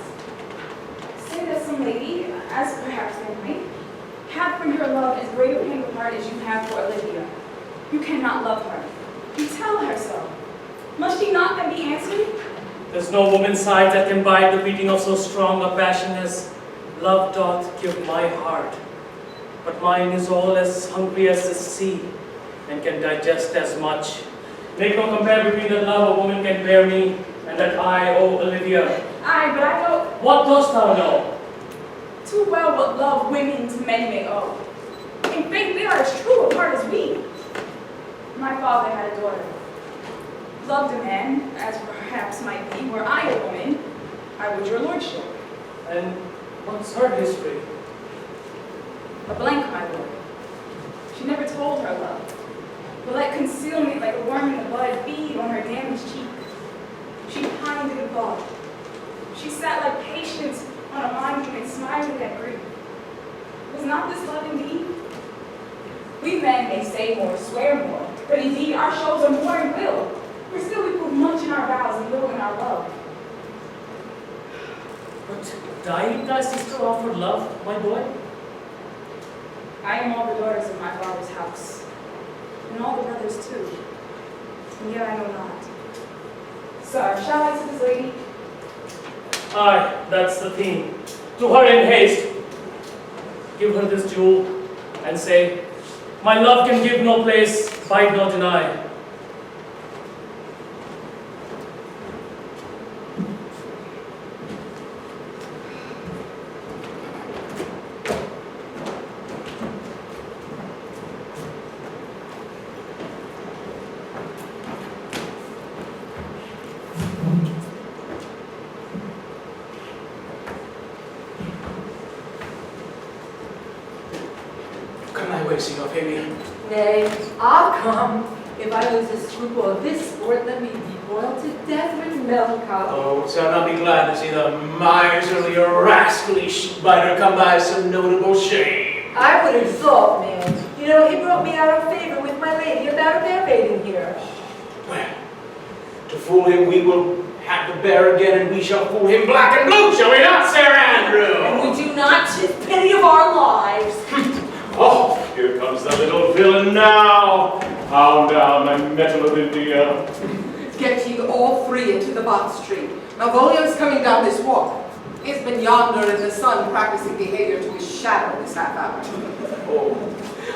Say that some lady, as perhaps they might, have for your love as great a pain of heart as you have for Olivia. You cannot love her. You tell her so. Must she not then be answered? There's no woman's side that can bide the beating of so strong a passion as love doth give my heart. But mine is all as hungry as the sea, and can digest as much. Make no compare between the love a woman can bear me, and that I owe Olivia. Aye, but I know What dost thou know? too well what love women to men may owe. In faith, they are as true of heart as we. My father had a daughter. Loved a man, as perhaps might be, were I a woman, I would your lordship. And what's her history? A blank, my lord. She never told her love, but let concealment like a worm in the bud feed on her damaged cheek. She pined in thought. She sat like patience on a monument smiling at grief. Was not this love indeed? We men may say more, swear more, but indeed our shows are more in will. For still we prove much in our vows and little in our love. But died thy sister offered love, my boy? I am all the daughters of my father's house, and all the brothers too, and yet I know not. Sir, shall I to this lady? Aye, that's the theme. To her in haste. Give her this jewel, and say, my love can give no place, bide nor deny. Come thy way, Signor Fabian. Nay, I'll come. If I lose a scruple of this sport, let me be boiled to death with melancholy. Oh, wouldst thou not be glad to see the miserly, rascally sheep-biter come by some notable shame? I would exult, man. You know, he brought me out of favor with my lady about a bear baiting here. Well, to fool him we will have the bear again, and we shall fool him black and blue, shall we not, Sir Andrew? And we do not take pity of our lives. Oh, here comes the little villain now. Pound down my metal of India. Get ye all three into the box tree. Malvolio's coming down this walk. He's been yonder in the sun practicing behavior to his shadow this half hour. Oh,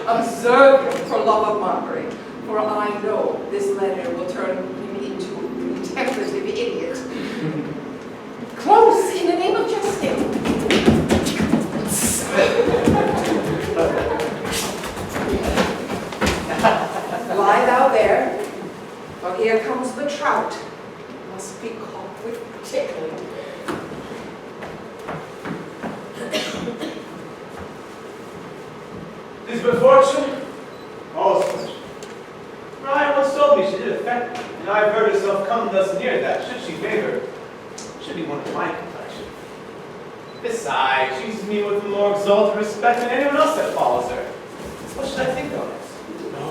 observe him for love of mockery, for I know this letter will turn him into a contemplative idiot. Close, in the name of justice. Lie thou there, for here comes the trout. Must be caught with tickling. Is good fortune? Also. Ryan once told me she did affect me, and I've heard herself come thus near that, should she favor, should be one of my complexion. Besides, she uses me with more exalted respect than anyone else that follows her. What should I think of it?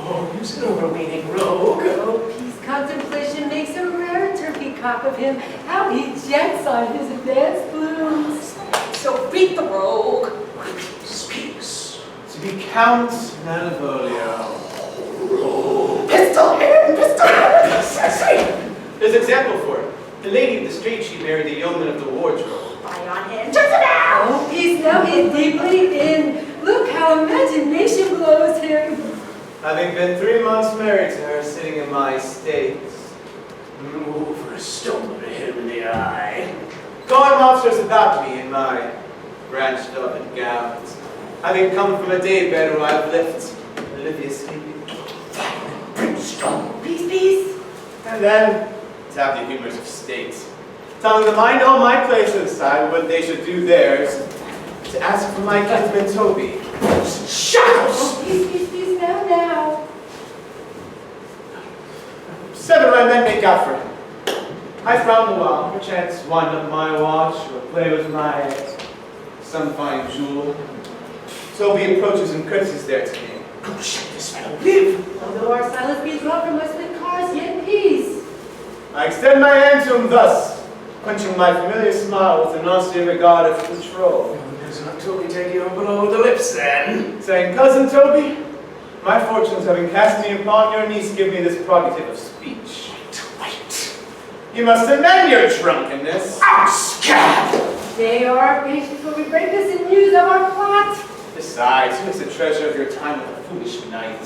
Oh, you an overweening rogue. Oh, peace contemplation makes a rare turkey cock of him. How he jets on his advanced blooms. So beat the rogue. Speaks. To be Count Malvolio. Pistol hand, pistol hand, sexy. There's example for it. The lady of the street, she married the yeoman of the wardrobe. Fire on him, turn it out. Oh, peace, now he's deeply in. Look how imagination blows him. Having been 3 months married to her, sitting in my estates. Move or a stone to hit him in the eye. Going monsters about me in my branched up in gowns, having come from a daybed where I've left Olivia sleeping. Brimstone. Peace. And then, to have the humors of state, telling them I know my place inside, what they should do theirs, to ask for my kinsman Toby. Shadows! Peace, now. 7 of my men make out for him. I frown a while, perchance wind up my watch, or play with my some fine jewel. Toby approaches and curtsies there to me. Go shut this fellow live! Although our silence be dropped from my split cars, yet peace. I extend my hand to him thus, quenching my familiar smile with an austere regard of control. Does not Toby take you below the lips then? Saying, Cousin Toby, my fortunes having cast me upon your niece give me this prerogative of speech. Wait. You must amend your drunkenness. Out, scab! They are patient till we break this in news of our plot. Besides, who is the treasure of your time with a foolish knight?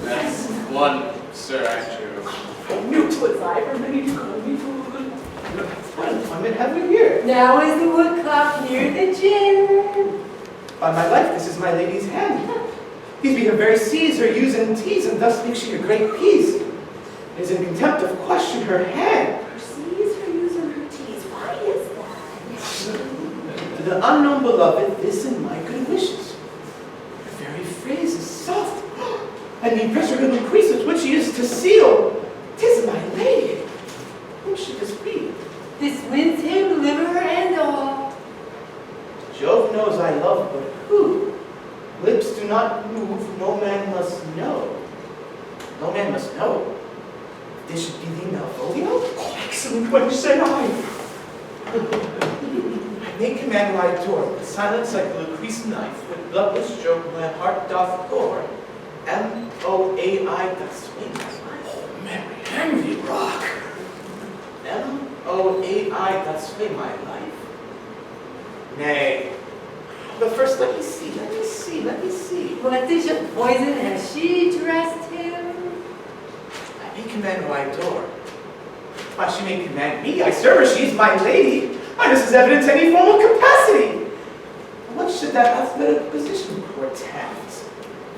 That's one, Sir Andrew. I knew 'twas I for many to call me fool. What employment have we here? Now is the woodcock near the gin. By my life, this is my lady's hand. These be her very C's, her U's and T's, and thus makes she a great P's. It is in contempt of question her hand. Her C's, her U's, and her T's. Why is that? To the unknown beloved, this and my good wishes. Her very phrase is soft, and the impression will increase with which she is to seal. 'Tis my lady. Who should this be? This wins him liver and all. Jove knows I love, but who? Lips do not move, no man must know. No man must know. This should be the Malvolio? Oh, excellent, what say I? I may command my door, with silence like a Lucrece knife, with bloodless stroke my heart doth gore. M-O-A-I doth swing my life. Oh, Mary, hang thee, rock. M-O-A-I doth swing my life. Nay, but first let me see. What dish of poison has she dressed him? I may command my door. Why, she may command me. I serve her, she is my lady. Why, this is evidence any form of capacity. What should that athletic position portend?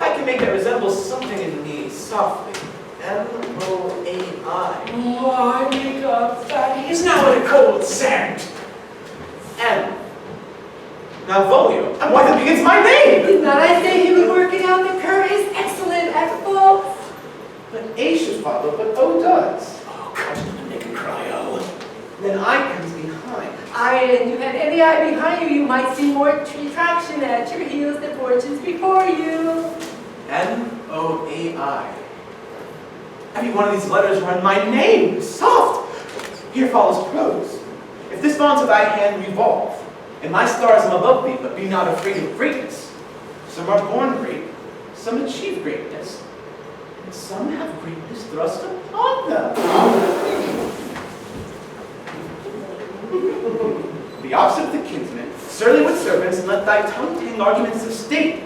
I can make that resemble something in me softly. M-O-A-I. Why, make up that he is now in a cold sand. M. Malvolio. And why that begins my name? Did not I say he would work it out? The cur is excellent at faults. But A should follow, but O does. Oh, God, make him cry, oh. Then I comes behind. And you had any eye behind you, you might see more traction at your heels than fortunes before you. M-O-A-I. Every one of these letters run my name, soft. Here follows prose. If this bonds of thy hand revolve, and my stars am above thee, but be not afraid of greatness. Some are born great, some achieve greatness, and some have greatness thrust upon them. The opposite of the kinsman, surly with servants, and let thy tongue tang arguments of state.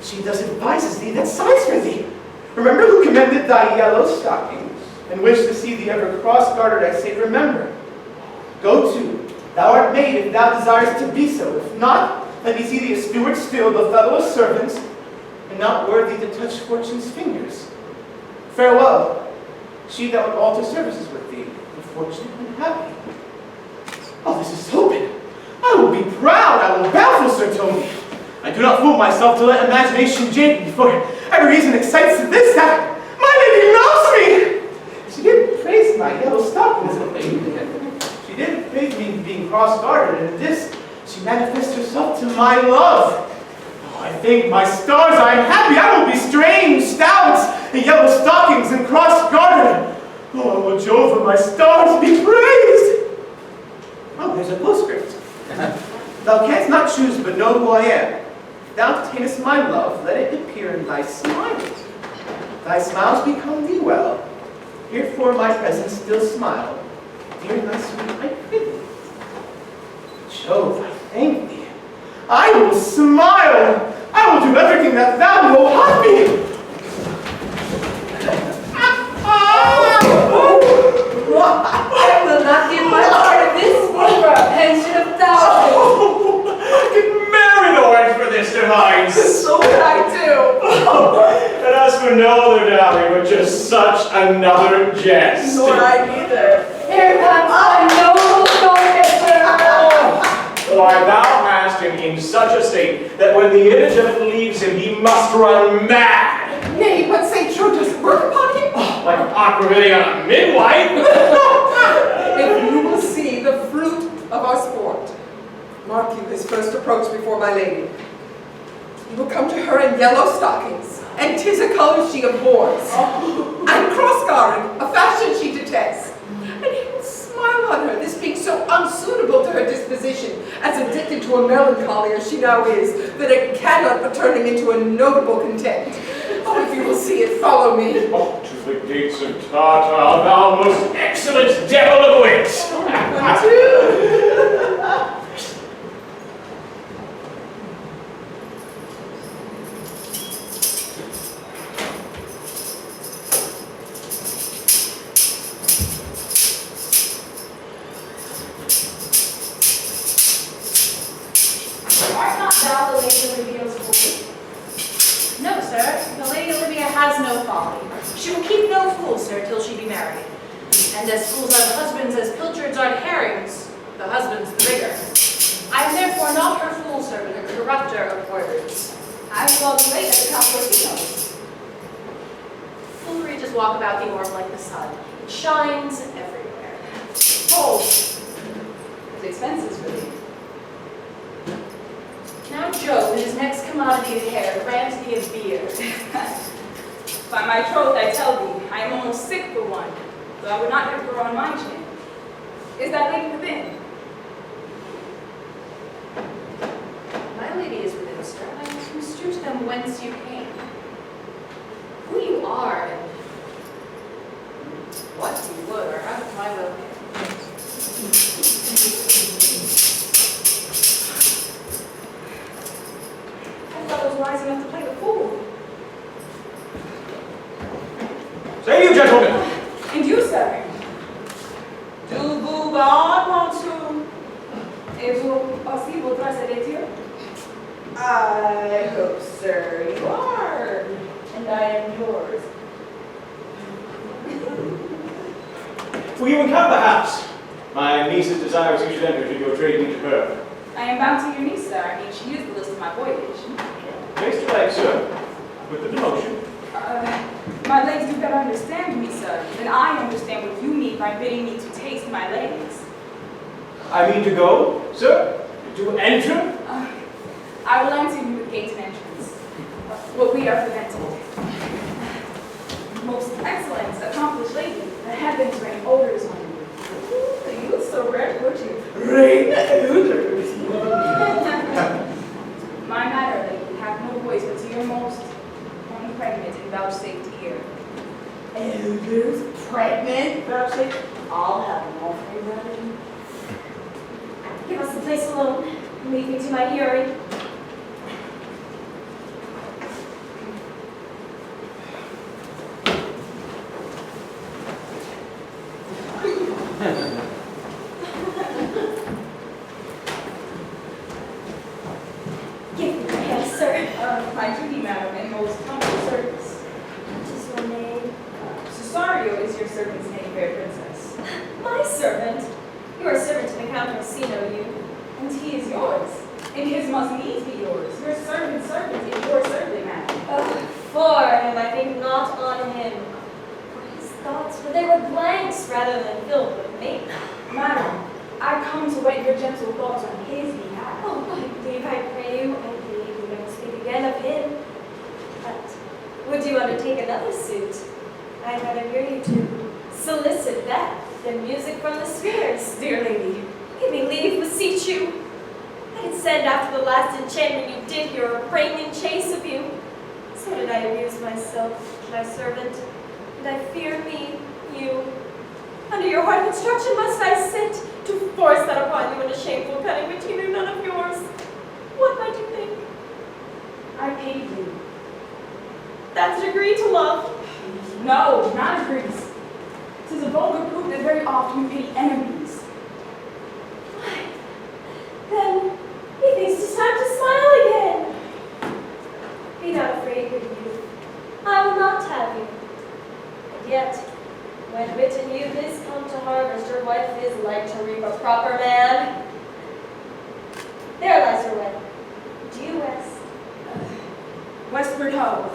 She thus advises thee that sighs for thee. Remember who commended thy yellow stockings, and wished to see thee ever cross-gartered, I say remember. Go to, thou art made if thou desirest to be so. If not, let me see thee a steward still, the fellow of servants, and not worthy to touch fortune's fingers. Farewell, she that would alter services with thee, the fortunate and happy. Oh, this is open. I will be proud, I will baffle Sir Tony. I do not fool myself to let imagination jade me, for every reason excites to this, that my lady loves me. She did praise my yellow stockings, she did praise me being cross-gartered, and in this she manifests herself to my love. Oh, I thank my stars I am happy. I will be strange, stouts, and yellow stockings, and cross-gartered. Oh, will Jove and my stars be praised. Oh, there's a postscript. Thou canst not choose but know who I am. If thou obtainest my love, let it appear in thy smiles. Thy smiles become thee well. Herefore my presence still smile. Dear thy sweet, I prithee. Jove, I thank thee. I will smile. I will do everything that thou wilt have me. I will not give my part of this for a pension of thousands. such another jest. Nor I neither. Here comes a noble go-getter. Why, thou hast him in such a state that when the image of it leaves him, he must run mad. Nay, what say true does work upon him? Like Aqua really on a midwife. If you will see the fruit of our sport, mark you his first approach before my lady. He will come to her in yellow stockings, and 'tis a color she abhors, and cross-gartered, a fashion she detests. And he will smile on her, this being so unsuitable to her disposition, as addicted to a melancholy as she now is, that it cannot but turn him into a notable content. Oh, if you will see it, follow me. Oh, to the gates of Tartar, thou most excellent devil of wit! Art not thou the Lady Olivia's fool? No, sir, the Lady Olivia has no folly. She will keep no fool, sir, till she be married. And as fools are the husbands, as pilchards are the herrings, the husband's the bigger. I am therefore not her fool servant, a corrupter of words. I saw the late at the Count Orsino's. Foolery just walk about the orb like the sun. It shines everywhere. Oh, it's expenses for thee. Now Joe, with his next commodity of hair, grants thee a beard. By my troth, I tell thee, I am almost sick for one, though I would not have her on my chin. Is that lady within? My lady is within, sir. I must construe to them whence you came, who you are, and what you would, or how my will be. I thought I was wise enough to play the fool. Say you, gentlemen. And you, sir? Do vous want to? Et vous aussi voudrez se vêtir? I hope, sir, you are. And I am yours. Will you encounter the house? My niece's desires you should enter should your trade me to her. I am bound to your niece, sir. I mean, she is the list of my voyage. Place to like, sir, with the demotion. My legs do better understand me, sir, than I understand what you mean by bidding me to taste my legs. I mean to go, sir? To enter? I will answer you with gate and entrance. What we are prevented. Most excellent, accomplished lady, the heavens rain odors on you. Ooh, you look so rare, would you? Rain odors. My matter, lady, have no voice but to your most pregnant and vouchsafed ear. Elders, pregnant, vouchsafed. I'll have them all for you, rather. Give us the place alone. Leave me to my hearing. Give me your hand, sir. My duty, madam, and most humble service. What is your name? Cesario is your servant's name, fair princess. My servant. You are a servant to the Count Orsino, you. And he is yours. And his must needs be yours. Your servant's servant is your servant, madam. For him, I think not on him. For his thoughts, for they were blanks rather than filled with me. Madam, I come to wet your gentle thoughts on his behalf. Oh, I pray you, we never speak again of him. But would you undertake another suit? I'd rather hear you to solicit that than music from the spheres, dear lady. Give me leave, beseech you. I had send after the last enchantment you did here, or bring in chase of you. So did I amuse myself, my servant, and I fear me, you. Under your hard construction must I sit, to force that upon you in a shameful cutting which you knew none of yours. What might you think? I paid you. That's a degree to love. No, not a grease. 'Tis a vulgar proof that very often you pity enemies. Why, then, methinks 'tis time to smile again. Be not afraid, good youth. I will not have you. Yet, when wit and youth is come to harvest, your wife is like to reap a proper man. There lies your way. Due west. Westward ho,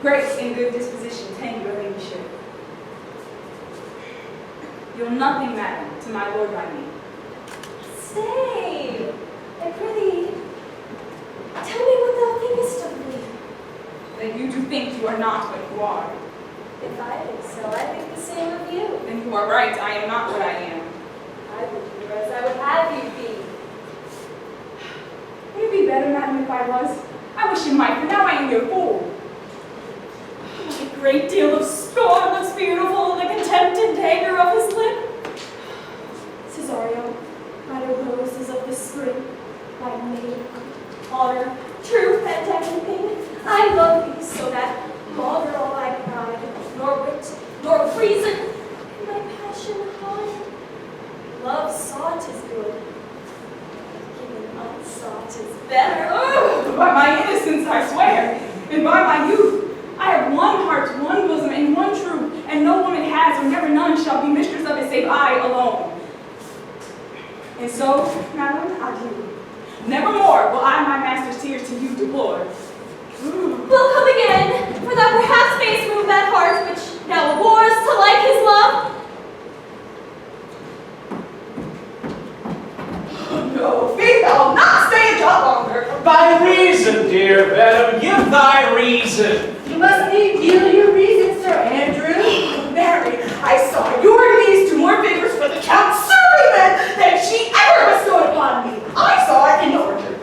grace and good disposition tend your ladyship. You'll nothing, madam, to my lord by me. Stay, I prithee, tell me what thou thinkest of me. That you do think you are not what you are. If I think so, I think the same of you. Then you are right, I am not what I am. I would do as I would have you be. Would it be better, madam, if I was? I wish it might, but now I am your fool. A great deal of scorn looks beautiful in the contempt and anger of his lip. Cesario, by the roses of the spring, by maid, honor, truth, and everything, I love thee so that, maugre all thy pride, nor wit, nor reason, and my passion hide. Love sought is good, given unsought is better. Oh, by my innocence, I swear, and by my youth, I have one heart, one bosom, and one truth, and no woman has, or never none shall be mistress of it save I alone. And so, madam, adieu. Nevermore will I my master's tears to you deplore. Will come again, for thou perhaps mayst move that heart which now abhors to like his love. No, faith, I'll not stay a jot longer. Thy reason, dear madam, give thy reason. You must need yield your reason, Sir Andrew. Mary, I saw your knees to more favors for the Count's serving than she ever bestowed upon me. I saw it in the orchard.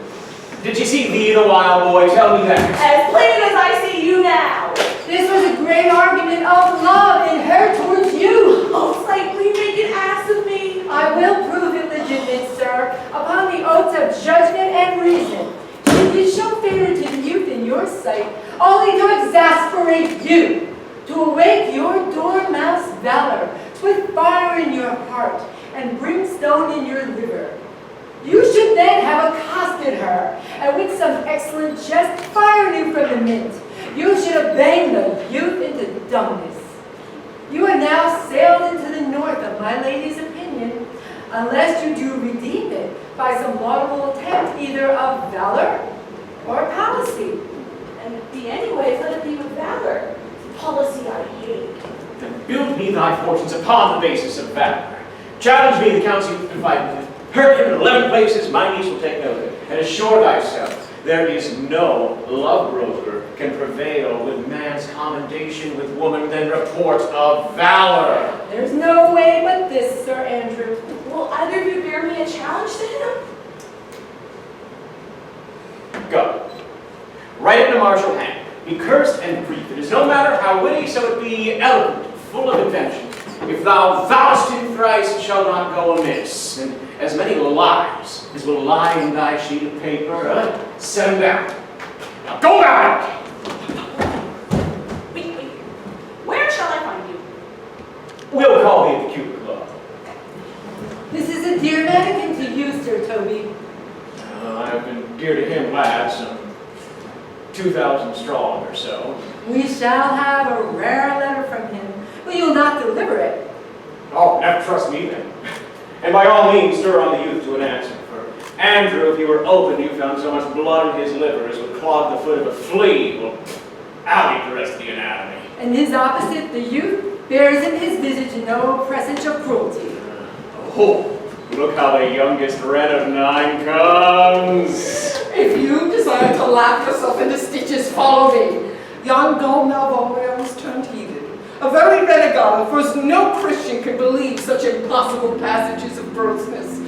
Did she see thee the while, boy? Tell me that. As plain as I see you now. This was a great argument of love in her towards you. Most likely make an ass of me. I will prove it legitimate, sir, upon the oaths of judgment and reason. She did show favor to the youth in your sight, only to exasperate you, to awake your dormouse valor, with fire in your heart and brimstone in your liver. You should then have accosted her, and with some excellent jest fired you from the mint. You should have banged the youth into dumbness. You are now sailed into the north of my lady's opinion, unless you do redeem it by some laudable attempt either of valor or policy. And be anyway, let it be with valor. Policy I hate. Then build me thy fortunes upon the basis of valor. Challenge me, the council invited. Hurt him in 11 places, my niece will take note of it. And assure thyself, there is no love broker can prevail with man's commendation with woman than report of valor. There's no way but this, Sir Andrew. Will either of you bear me a challenge to him? Go. Write it in a martial hand. Be cursed and brief. It is no matter how witty, so it be eloquent, full of invention. If thou vowest him thrice, it shall not go amiss. And as many lies as will lie in thy sheet of paper, set them down. Now go down! Wait. Where shall I find you? We'll call thee at the Cupid Club. This is a dear mannequin to you, Sir Toby. I've been dear to him, lad, some 2,000 strong or so. We shall have a rare letter from him, but you'll not deliver it. Oh, never trust me then. And by all means, stir on the youth to an answer. For Andrew, if he were open, you found so much blood in his liver as would clog the foot of a flea. Well, I'll eat the rest of the anatomy. And his opposite, the youth, bears in his visage no presage of cruelty. Oh, look how the youngest red of 9 comes. If you desire to laugh yourself into stitches, follow me. Yon dull Malvolio was turned heathen. A very renegade, for no Christian could believe such impossible passages of grossness.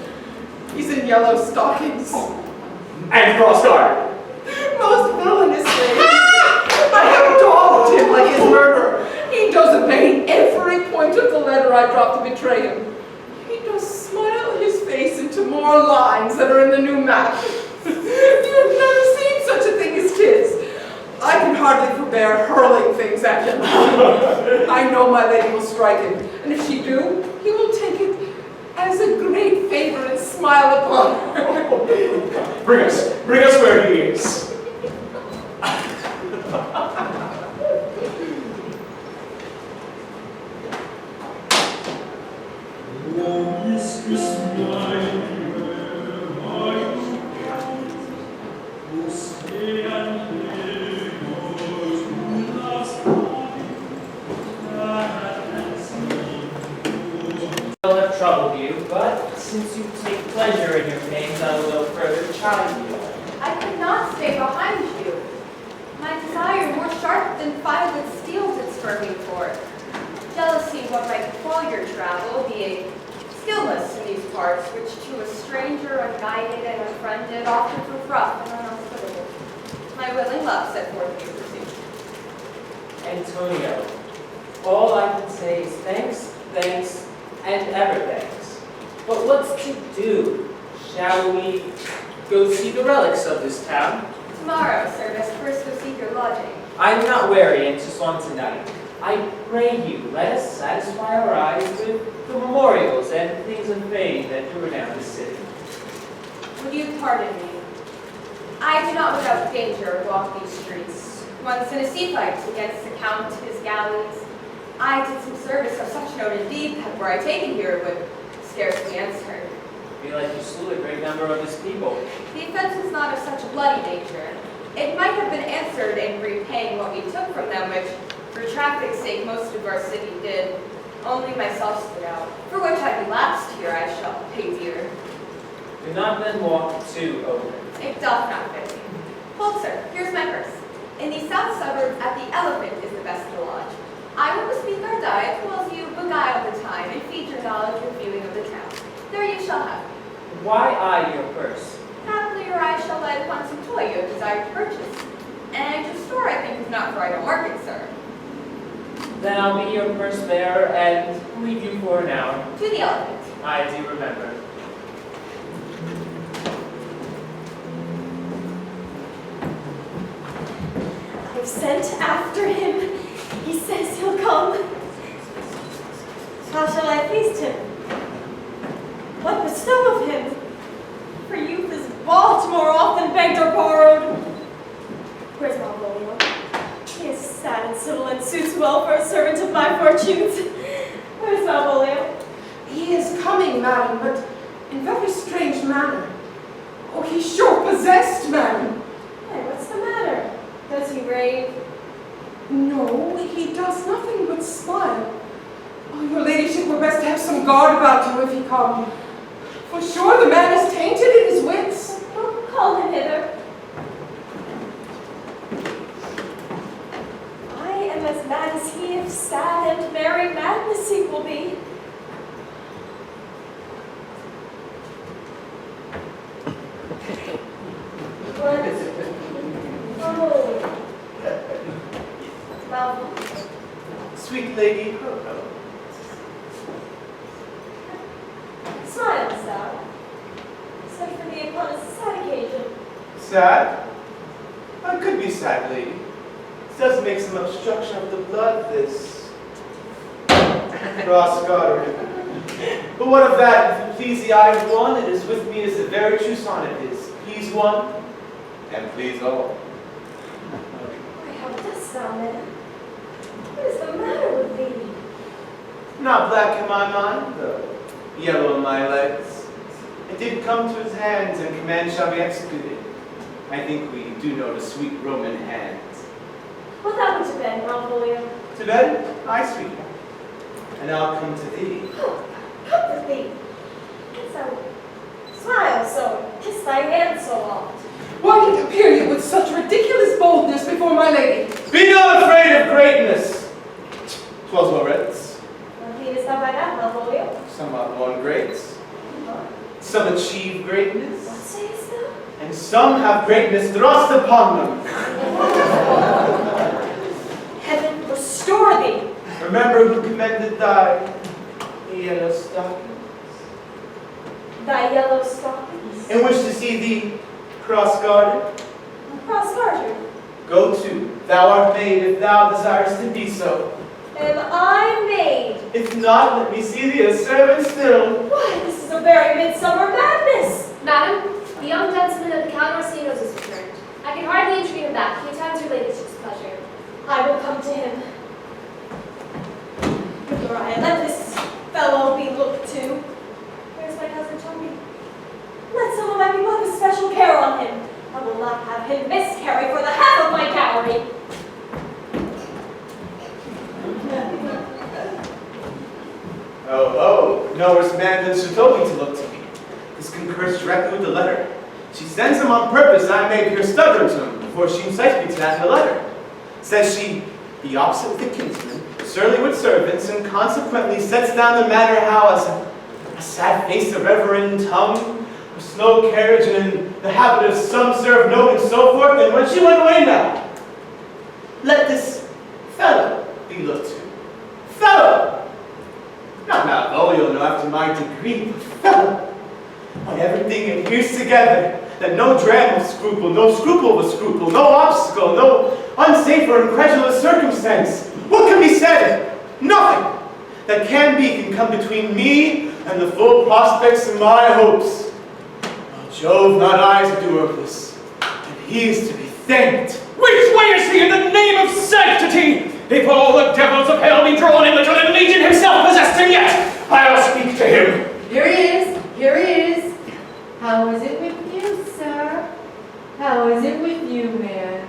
He's in yellow stockings. And cross-gartered. Most villainously. I have dogged him like his murderer. He does obey every point of the letter I dropped to betray him. He does smile his face into more lines that are in the new map. You have never seen such a thing as 'tis. I can hardly forbear hurling things at him. I know my lady will strike him, and if she do, he will take it as a great favor and smile upon her. Bring us where he is. have troubled you, but since you take pleasure in your pains, I will no further chide you. I could not stay behind you. My desire, more sharp than filed steel, did spur me forth. Jealousy, what might foil your travel, being skilless in these parts, which to a stranger, unguided and unfriended, often prove rough and unhospitable. My willing love set forth in pursuit. Antonio, all I can say is thanks, thanks, and ever thanks. But what's to do? Shall we go see the relics of this town? Tomorrow, sir, best first go seek your lodging. I'm not weary and just on tonight. I pray you, let us satisfy our eyes with the memorials and things of fame that do renown this city. Would you pardon me? I do not without danger walk these streets. Once in a sea fight against the Count, his galleys, I did some service of such note indeed that were I taken here would scarcely answer. I feel like you slew a great number of his people. The offense was not of such a bloody nature. It might have been answered in repaying what we took from them, which, for traffic's sake, most of our city did. Only myself stood out, for which I relapsed here I shall pay dear. Do not then walk too open. It doth not fit me. Hold, sir, here's my purse. In the south suburbs at the Elephant is the best to lodge. I will bespeak our diet, whilst you beguile the time and feed your knowledge with viewing of the town. There you shall have it. Why I your purse? Haply your eye shall light upon some toy you have desired to purchase. And your store, I think, is not for idle market, sir. Then I'll be your purse bearer and leave you for an hour. To the Elephant. I do remember. I've sent after him. He says he'll come. How shall I feast him? What bestow of him? For youth is bought more often begged or borrowed. Where's Malvolio? He is sad and civil and suits well for a servant of my fortunes. Where's Malvolio? He is coming, madam, but in very strange manner. Oh, he's sure possessed, madam. Hey, what's the matter? Does he rave? No, he does nothing but smile. Oh, your ladyship were best to have some guard about you if he come. For sure the man is tainted in his wits. Call him hither. I am as mad as he, if sad and merry madness he will be. Sweet lady, Smile, thou. Sent for thee upon a sad occasion. sad? I could be sad, lady. This does make some obstruction of the blood, this cross garter. But what of that? If it please the eye of one, it is with me as the very true sonnet is. Please one, and please all. Why, how dost thou, man? What is the matter with thee? Not black in my mind, though. Yellow in my legs. It did come to his hands, and command shall be executed. I think we do know the sweet Roman hands. Wilt thou go to bed, Malvolio? To bed? Aye, sweetheart. And I'll come to thee. Comfort thee. And so, smile so, and kiss thy hand so oft. Why did appear you with such ridiculous boldness before my lady? Be not afraid of greatness. 'Twas Loretz. What meanest thou by that, Malvolio? Some are born great. Some achieve greatness. What sayest thou? And some have greatness thrust upon them. Heaven restore thee. Remember who commended thy yellow stockings, Thy yellow stockings. and wish to see thee cross-guarded. Cross-gartered. Go to, thou art made if thou desirest to be so. Am I made? If not, let me see thee a servant still. Why, this is a very midsummer madness. Madam, the young gentleman of the Count Orsino's is returned. I can hardly entreat him back. He attends your ladyship's pleasure. I will come to him. Uriah, let this fellow be looked to. Where's my cousin Tony? Let some of my people have a special care on him. I will not have him miscarry for the half of my dowry. Oh, no worse man than Sutobi to look to me. This concurs directly with the letter. She sends him on purpose that I may appear stubborn to him before she incites me to that in the letter. Says she, be opposite with the kinsman, surly with servants, and consequently sets down the matter how as a sad face, a reverend tongue, a slow carriage, and in the habit of some serve note and so forth, and when she went away now, let this fellow be looked to. Fellow! Not Malvolio, no, after my degree, but fellow. When everything adheres together, that no dram of scruple, no scruple of a scruple, no obstacle, no unsafe or incredulous circumstance. What can be said? Nothing that can come between me and the full prospects of my hopes. Oh, Jove, not I to do of this, and he is to be thanked. Which way is he in the name of sanctity? If all the devils of hell be drawn in, the Dread Legion himself possessed him yet, I'll speak to him. Here he is, here he is. How is it with you, sir? How is it with you, man?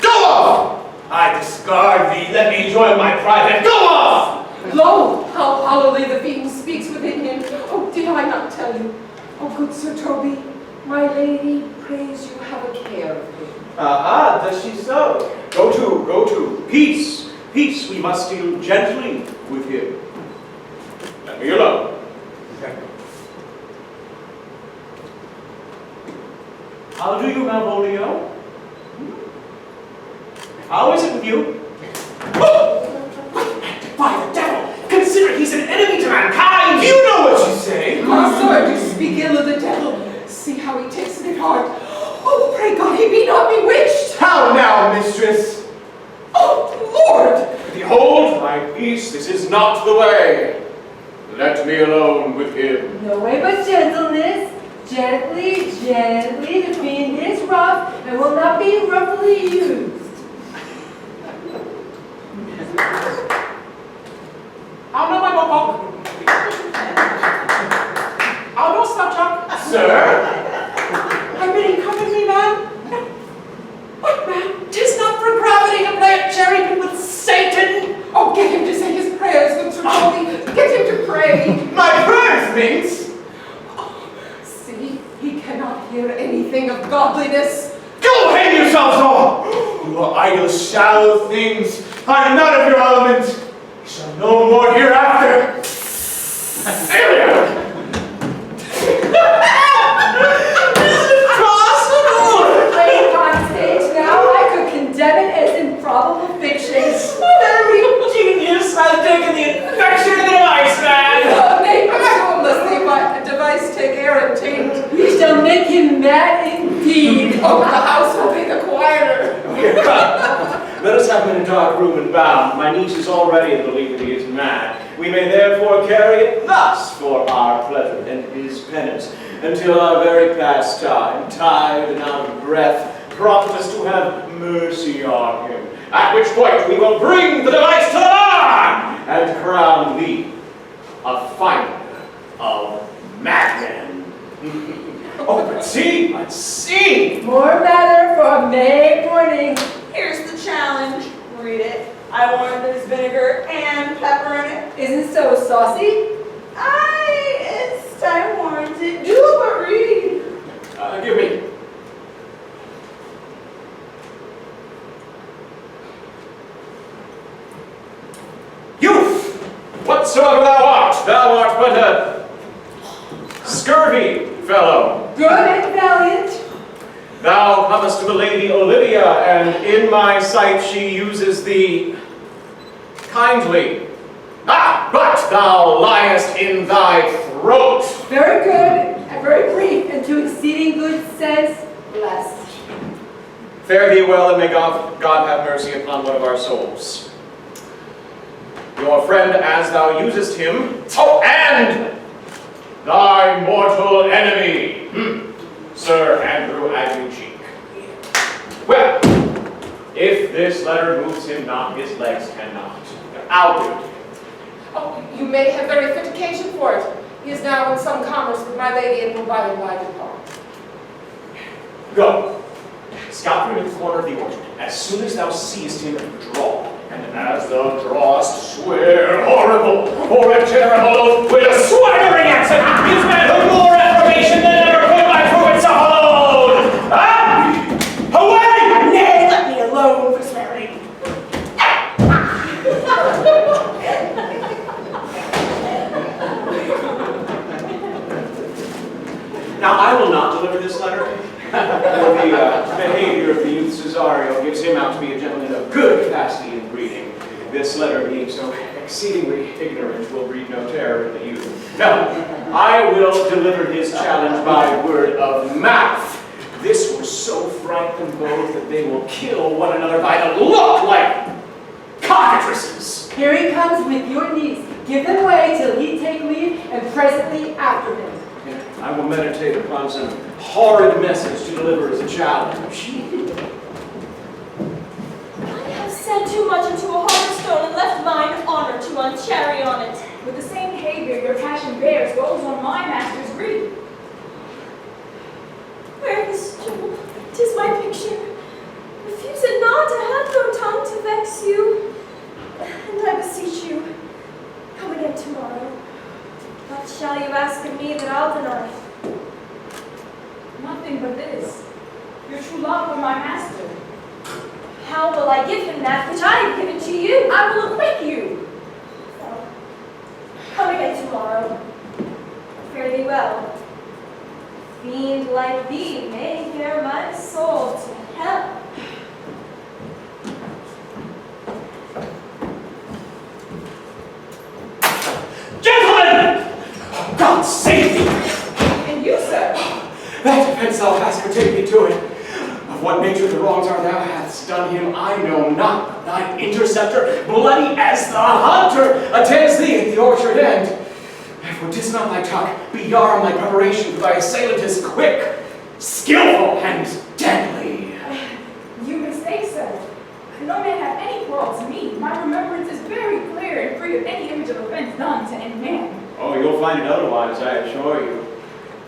Go off! I discard thee, let me enjoy my private. Go off! Lo, how hollowly the fiend speaks within him. Oh, did I not tell you? Oh, good Sir Toby, my lady prays you have a care of him. Aha, does she so? Go to. Peace, peace, we must deal gently with him. Let me alone. How do you, Malvolio? How is it with you? By the devil! Consider he's an enemy to mankind! You know what you say! Sir, do speak ill of the devil. See how he takes it at heart. Oh, pray God, he be not bewitched. How now, mistress? Oh, Lord! Behold my peace, this is not the way. Let me alone with him. No way but gentleness. Gently, gently, the fiend is rough and will not be roughly used. I'll no stop, Chuck. Sir? I bid come with me, man. What, man? 'Tis not for gravity to play at cherry with Satan. Oh, get him to say his prayers, good Sir Toby. Get him to pray. My prayers, Minx! See, he cannot hear anything of godliness. Go hang yourselves all! You are idle, shallow things. I am not of your element. You shall know more hereafter. Playing on stage now, I could condemn it as improbable fiction. Every genius has taken the infection of the device, man! Nay, but unless the device take air and taint. We shall make him mad indeed. Oh, the house will be the quieter. Let us have him in a dark room and bound. My niece is already in the belief that he is mad. We may therefore carry it thus for our pleasure and his penance, until our very past time, tired and out of breath, prompt us to have mercy on him. At which point we will bring the device to the bar and crown thee a finder of madmen. Oh, but see! More matter for May morning. Here's the challenge. Read it. I warrant there's vinegar and pepper in it. Isn't so saucy? I warrant it. Do but read. Give me. Youth! Whatsoever thou art but a scurvy fellow. Good and valiant. Thou comest to the Lady Olivia, and in my sight she uses thee kindly. Ah, but thou liest in thy throat. Very good and very brief, and to exceeding good sense, blessed. Fare thee well, and may God have mercy upon one of our souls. Your friend, as thou usest him, oh, and thy mortal enemy, Sir Andrew Aguecheek. Well, if this letter moves him not, his legs cannot. I'll do it. Oh, you may have very fit occasion for it. He is now in some commerce with my lady and will by and by depart. Go. Scout through the corner of the orchard. As soon as thou seest him, draw. And as thou drawest, swear horrible or a terrible oath with a swaggering accent, gives manhood more affirmation than ever could my fruits alone. Ah! Away! Nay, let me alone for swearing. Now, I will not deliver this letter. For the behavior of the youth Cesario gives him out to be a gentleman of good capacity and breeding. This letter, being so exceedingly ignorant, will breed no terror in the youth. No, I will deliver his challenge by word of mouth. This will so frighten them both that they will kill one another by the look like cockatrices. Here he comes with your niece. Give them way till he take leave, and presently after him. I will meditate upon some horrid message to deliver as a challenge. I have said too much into a hard stone and left mine honor to unchary on it. With the same behavior your passion bears goes on my master's grief. Where is Jewel? 'Tis my picture. Refuse it not, I have no tongue to vex you. And I beseech you, come again tomorrow. What shall you ask of me that I'll deny? Nothing but this. Your true love for my master. How will I give him that which I have given to you? I will acquit you. So, come again tomorrow. Fare thee well. Fiend like thee may bear my soul to hell. Gentlemen! God save thee! And you, sir? That defense thou hast forbid me to it. Of what nature the wrongs are thou hast done him, I know not. But thine interceptor, bloody as the hunter, attends thee at the orchard end. Therefore dismount thy tuck, be armed thy preparation, for thy assailant is quick, skillful, and deadly. You mistake, sir. No man hath any quarrel to me. My remembrance is very clear and free of any image of offense done to any man. Oh, you'll find it otherwise, I assure you.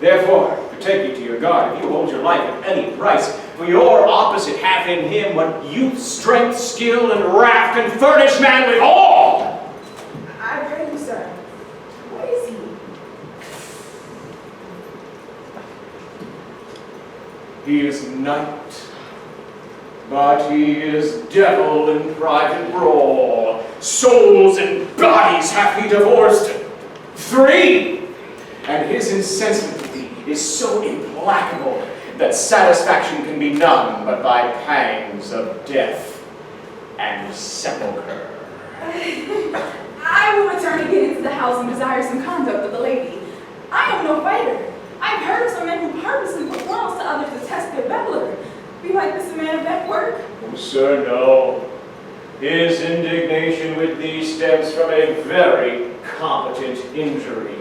Therefore, betake you to your guard, if you hold your life at any price, for your opposite hath in him what youth, strength, skill, and wrath can furnish man with all. I pray you, sir. What is he? He is knight, but he is devil in private brawl. Souls and bodies hath he divorced 3, and his insensibility is so implacable that satisfaction can be none but by pangs of death and sepulchre. I will return again into the house and desire some conduct of the lady. I am no fighter. I've heard of some men who purposely put wrongs to others to test their valor. Be like this a man of that work? Oh, sir, no. His indignation with thee stems from a very competent injury.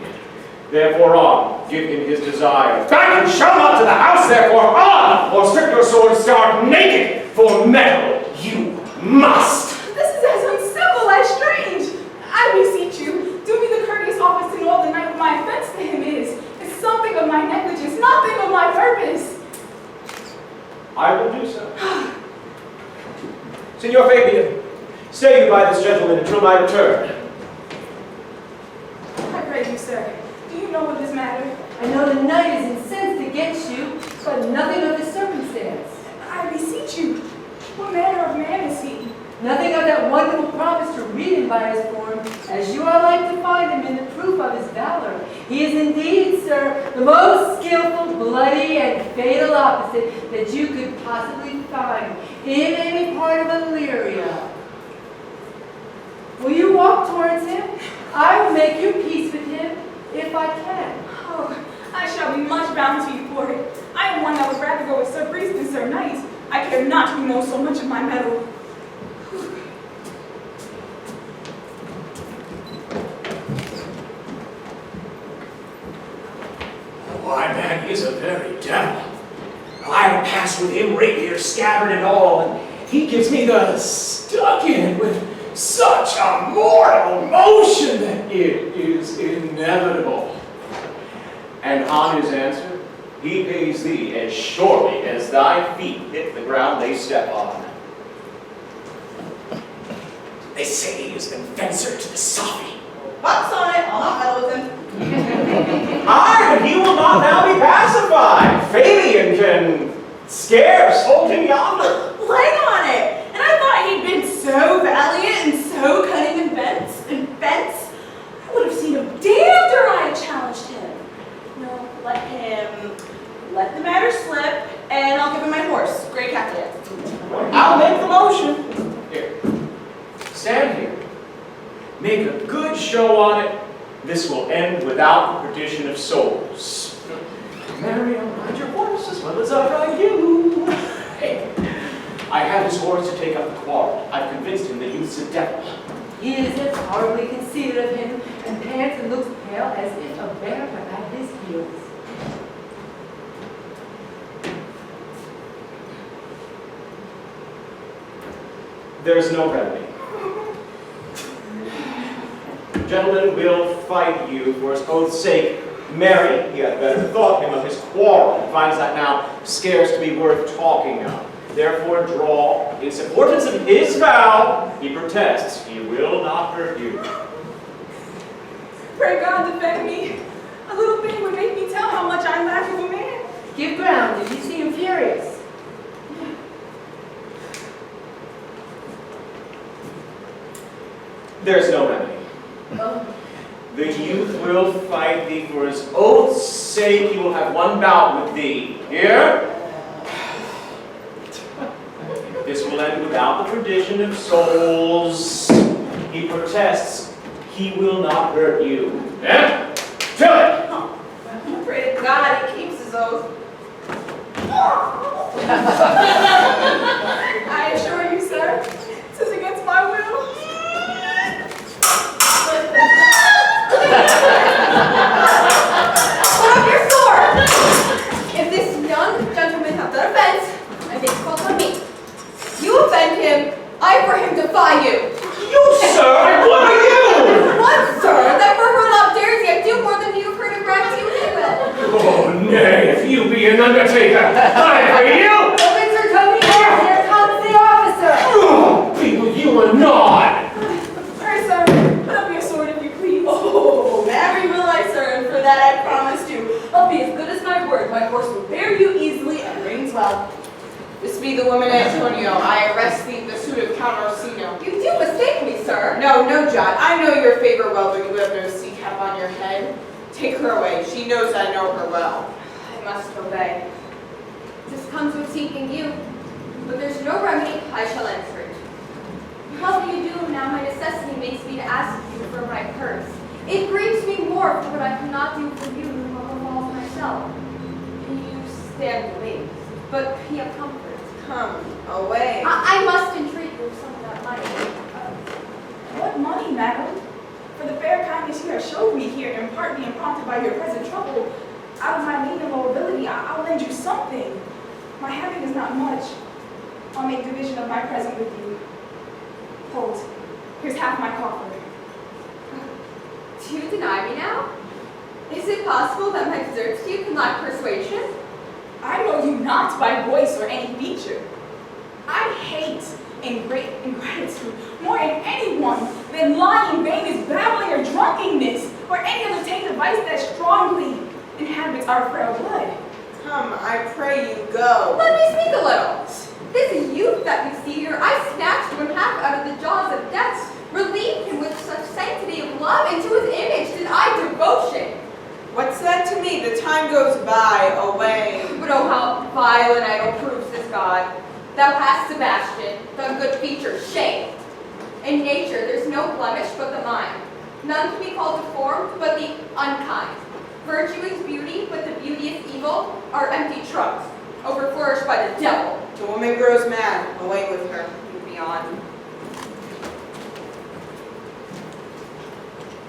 Therefore on, give him his desire. Back and shall not to the house, therefore on, or strip your sword stark naked, for metal you must. This is as uncivil as strange. I beseech you, do me the courteous office to know the night what my offense to him is. It's something of my negligence, nothing of my purpose. I will do so. Signor Fabian, stay you by this gentleman until my return. I pray you, sir. Do you know of this matter? I know the knight is incensed against you, but nothing of the circumstance. I beseech you, what manner of man is he? Nothing of that wonderful promise to read him by his form, as you are like to find him in the proof of his valor. He is indeed, sir, the most skillful, bloody, and fatal opposite that you could possibly find in any part of Illyria. Will you walk towards him? I will make you peace with him, if I can. Oh, I shall be much bound to you for it. I am one that would rather go with Sir Priest than Sir Knight. I care not who knows so much of my mettle. Why, man, he is a very devil. I have passed with him rapier, scabbard, and all, and he gives me the stuck-in with such a mortal motion that it is inevitable. And on his answer, he pays thee as surely as thy feet hit the ground they step on. They say he has been fencer to the Safi. Bucks on it, I'll not meddle with him. Aye, but he will not now be pacified. Fabian can scarce hold him yonder. Leg on it! And I thought he'd been so valiant and so cunning in fence. I would have seen him day after I had challenged him. No, let the matter slip, and I'll give him my horse, Grey Capulet. I'll make the motion. Here, stand here. Make a good show on it. This will end without the perdition of souls. Mary, I'll ride your horse as well as I ride you. Hey, I have his horse to take up the quarrel. I've convinced him the youth's a devil. He is as horribly conceited of him, and pants and looks pale as if a bear were at his heels. There's no remedy. Gentlemen will fight you for his oath's sake. Mary, he had better thought him of his quarrel, and finds that now scarce to be worth talking of. Therefore draw, in importance of his vow, he protests he will not hurt you. Pray God defend me. A little thing would make me tell how much I lack of a man. Give ground, if you seem furious. There's no remedy. The youth will fight thee for his oath's sake. He will have one bout with thee. Here? This will end without the perdition of souls. He protests he will not hurt you. Eh? Tell it! Pray to God he keeps his oath. I assure you, sir, this is against my will. Put up your sword! If this young gentleman have done offense, I think it's called on me. You offend him, I for him defy you. You, sir! What are you? What, sir? That for her love dares yet do more than you've heard and brags you he will. Oh, nay, if you be an undertaker, I for you! Open Sir Tony, here comes the officer! Oh, people, you are not! Pray, sir, put up your sword if you please. Oh, marry will I, sir, and for that I promised you. I'll be as good as my word. My horse will bear you easily and reins well. This be the woman Antonio. I arrest thee in the suit of Count Orsino. You do mistake me, sir. No, John. I know your favor well, but you have no sea cap on your head. Take her away. She knows I know her well. I must obey. This comes with seeking you, but there's no remedy, I shall answer it. How do you do now my necessity makes me to ask you for my purse? It grieves me more for what I cannot do for you than what befalls myself. You stand amazed, but be of comfort. Come away. I must entreat you of some of that money. What money, madam? For the fair kindness you have showed me here, in part being prompted by your present trouble, out of my mean and low ability, I'll lend you something. My having is not much. I'll make division of my present with you. Hold, here's half my coffer. Do you deny me now? Is it possible that my deserts to you can lack persuasion? I know you not by voice or any feature. I hate ingratitude more in anyone than lying, vain, babbling, or drunkenness, or any other tainted vice that strongly inhabits our frail blood. Come, I pray you go. Let me speak a little. This youth that you see here, I snatched one half out of the jaws of death, relieved him with such sanctity of love, and to his image did I devotion. What's that to me? The time goes by, away. But oh, how vile and idle proves this God. Thou hast, Sebastian, done good features, shame. In nature there's no blemish but the mind. None can be called deformed but the unkind. Virtue is beauty, but the beauty is evil, are empty trunks, overflourished by the devil. The woman grows mad, away with her. You beyond.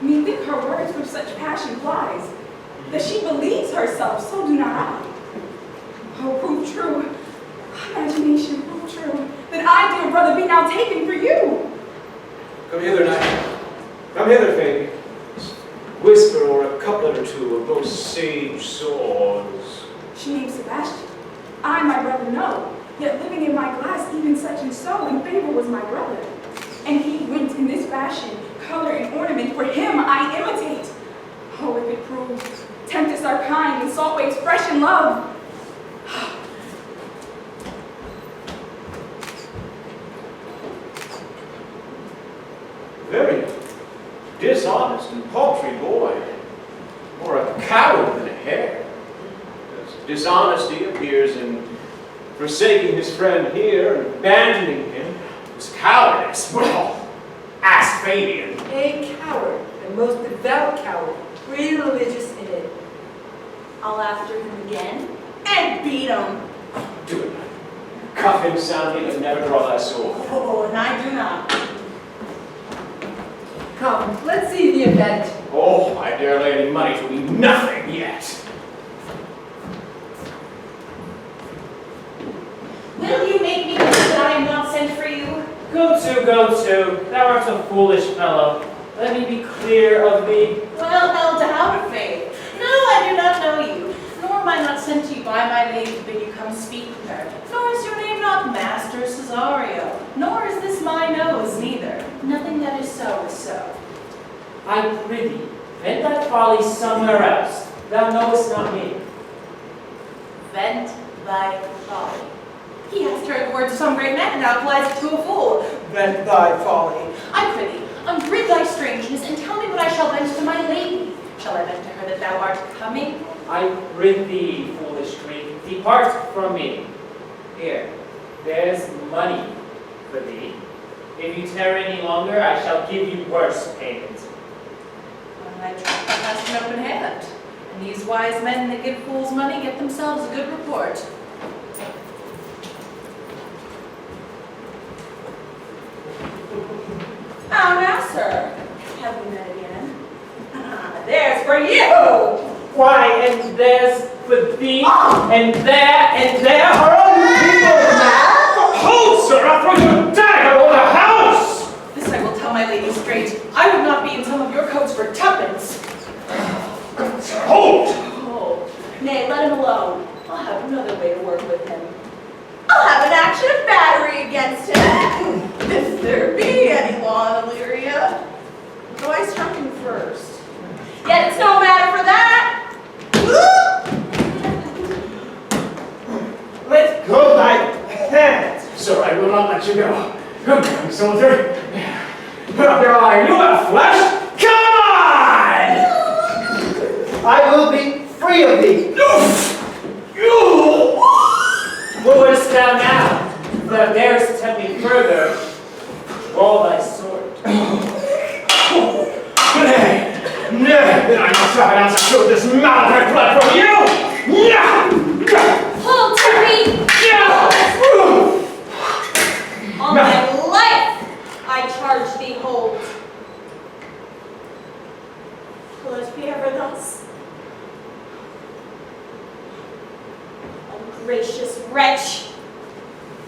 Methink her words with such passion flies, that she believes herself, so do not I. Oh, prove true, imagination, prove true, that I, dear brother, be now taken for you. Come hither, knight. Come hither, Fabian. Whisper or a couplet or two of those sage swords. She named Sebastian. I, my brother, know, yet living in my glass, even such and so, in favor was my brother. And he exuberant in this fashion, color and ornament, for him I imitate. Oh, if it prove, tempest our kind, and salt waves fresh in love. Very dishonest and paltry boy. More a coward than a hare. His dishonesty appears in forsaking his friend here and abandoning him. His cowardice, well, ask Fabian. A coward, a most devout coward, really religious in it. I'll after him again and beat him. Do it. Cuff him soundly, but never draw thy sword. Oh, and I do not. Come, let's see the event. Oh, I dare lay any money to be nothing yet. Will you make me believe that I am not sent for you? Go to, thou art a foolish fellow. Let me be clear of thee. Well, Eldauda Faith. No, I do not know you, nor am I not sent to you by my lady to bid you come speak with her. Nor is your name not Master Cesario, nor is this my nose neither. Nothing that is so is so. I prithee, vent thy folly somewhere else. Thou knowest not me. Vent thy folly. He has heard the words of some great man, and now applies it to a fool. Vent thy folly. I prithee, unbrid thy strangeness, and tell me what I shall vent to my lady. Shall I vent to her that thou art coming? I prithee, foolish Greek, depart from me. Here, there's money for thee. If you tarry any longer, I shall give you worse payment. Well, I try to cast an open hand, and these wise men that give fools money get themselves a good report. How now, sir? Have we met again? There's for you! Why, and there's for thee, and there are other people. Hold, sir! I'll throw you a dagger over the house! This I will tell my lady straight. I would not be in some of your coats for tuppence. Hold! Oh, nay, let him alone. I'll have another way to work with him. I'll have an action of battery against him. If there be any law in Illyria. Though I struck him first. Yet it's no matter for that. Let go thy hands! Sir, I will not let you go. Come, young soldier. Put up your eye. You have flesh? Come on! I will be free of thee. What wouldst thou now? If thou darest tempt me further, draw thy sword. Nay, then I must have an answer to this malbred blood from you! Hold to me! On my life, I charge thee hold. Will it be ever thus? Ungracious wretch,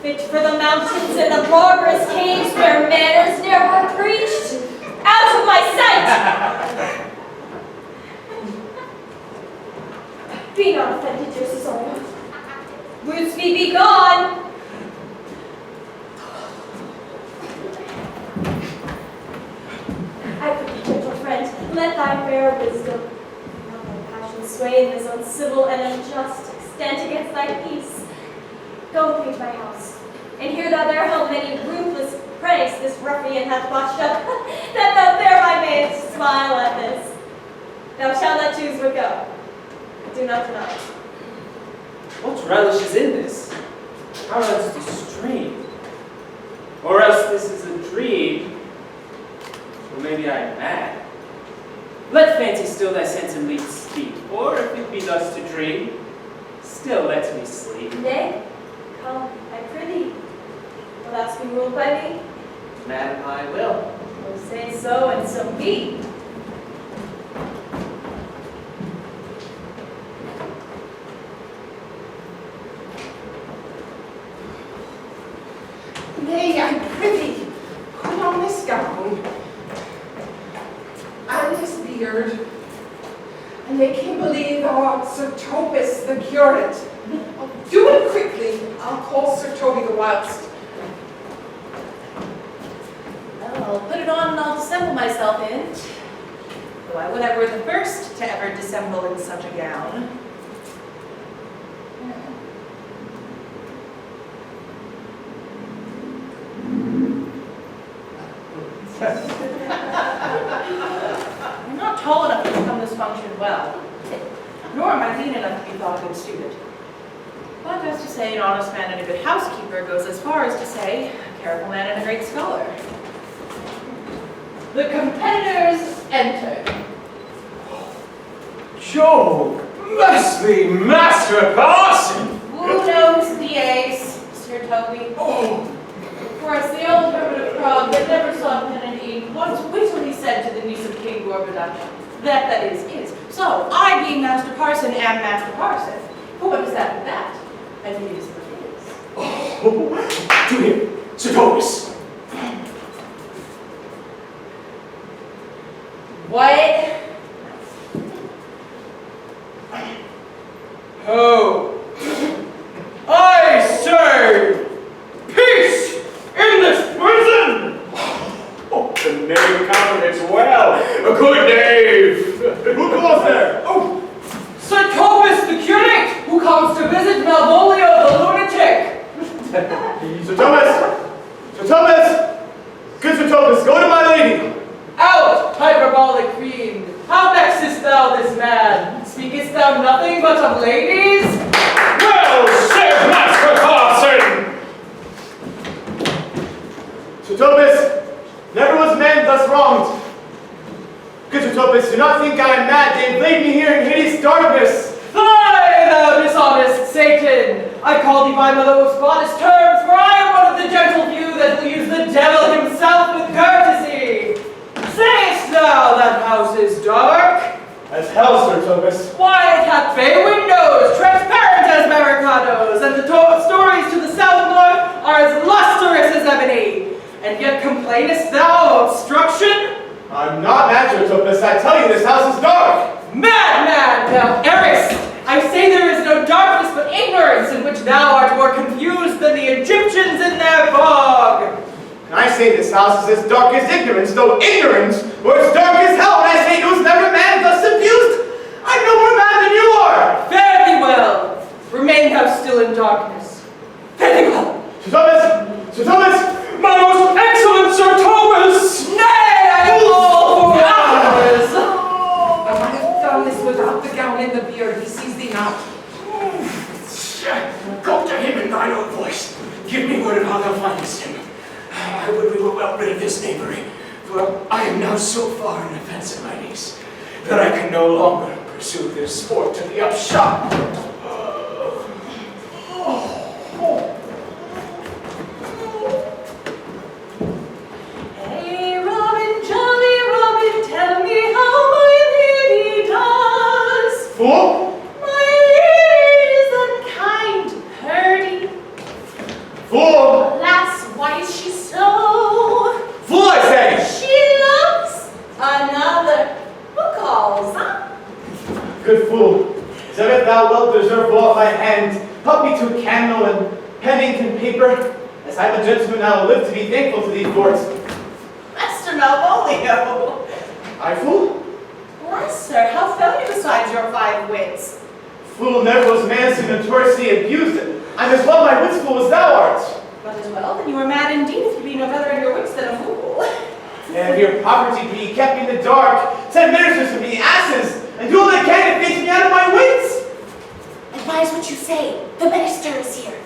fit for the mountains and the barbarous caves where manners ne'er were preached. Out of my sight! Be not offended, dear Cesario. Wouldst thee be gone? I pray, gentle friend, let thy fair wisdom, not thy passion sway in this uncivil and unjust extent against thy peace. Go with me to my house, and hear thou there how many ruthless pranks this ruffian hath botched up, that thou there I mayest smile at this. Thou shalt not choose but go. Do not deny. What relish is in this? How else this dream? Or else this is a dream? Or maybe I am mad. Let fancy still thy sense and lead speak, or if it be thus to dream, still let me sleep. Nay, come, I prithee. Wilt thou be ruled by me? Madam, I will. Will say so, and so be. Nay, I prithee, put on this gown, and this beard, and make him believe thou art Sir Topus the curate. Do it quickly, I'll call Sir Toby the whilst. Well, I'll put it on and I'll dissemble myself in. Though I would I were the first to ever dissemble in such a gown. I'm not tall enough to become this function well, nor am I lean enough to be thought a good student. But as to say an honest man and a good housekeeper goes as far as to say a careful man and a great scholar. The competitors enter. Joe, bless thee, Master Parson! Who knows the ace, Sir Toby? Oh. For as the old hermit of Prague that never saw pen and ink once wittily said to the niece of King Gorbaduc, that is. So, I being Master Parson am Master Parson. But what does that with that? And it is what it is. Oh, to him, Sir Thomas. What? Oh, I say, peace in this prison! Oh, the knave countenance well, a good knave! Who goes there? Oh, Sir Thomas the curate, who comes to visit Malvolio the lunatic. Sir Thomas! Sir Thomas! Good Sir Thomas, go to my lady! Out, hyperbolic fiend! How vexest thou this man? Speakest thou nothing but of ladies? well said, Master Parson! Sir Thomas, never was man thus wronged. Good Sir Thomas, do not think I am mad. They laid me here in hideous darkness. Fie, thou dishonest Satan! I call thee by my most modest terms, for I am one of the gentle few that will use the devil himself with courtesy. Sayest thou that house is dark? As hell, Sir Thomas. Why, it hath bay windows, transparent as maricados, and the stories to the south north are as lustrous as ebony. And yet complainest thou of obstruction? I'm not mad, Sir Thomas. I tell you, this house is dark. Madman, thou errest! I say there is no darkness but ignorance, in which thou art more confused than the Egyptians in their fog. And I say this house is as dark as ignorance, though ignorance was dark as hell. And I say it was never man thus abused. I'm no more mad than you are. Fare thee well. Remain thou still in darkness. Fare thee well. Sir Thomas! Sir Thomas! My most excellent Sir Thomas! Nay, I am all for hours. I might have done this without the gown and the beard. He sees thee not. Go to him in thine own voice. Give me word of how thou findest him. I would we were well rid of this knavery, for I am now so far in offense of my niece that I can no longer pursue this sport to the upshot. Hey, Robin, jolly Robin, tell me how my lady does. Fool! My lady is unkind, purdy. Fool! Alas, why is she so? Fool, I say! She loves another. Who calls, huh? Good fool. If thou wilt deserve all at my hand, help me to a candle and pen, ink, and paper. As I'm a gentleman, I will live to be thankful to thee for it. Master Malvolio. I fool? Bless sir, how fell you besides your 5 wits? Fool never was man so notoriously abused. I'm as well my wits fool as thou art. But as well, then you are mad indeed if you be no better in your wits than a fool. And if your poverty be kept me in the dark, send ministers to me, asses, and do all they can to face me out of my wits. Advise what you say. The minister is here.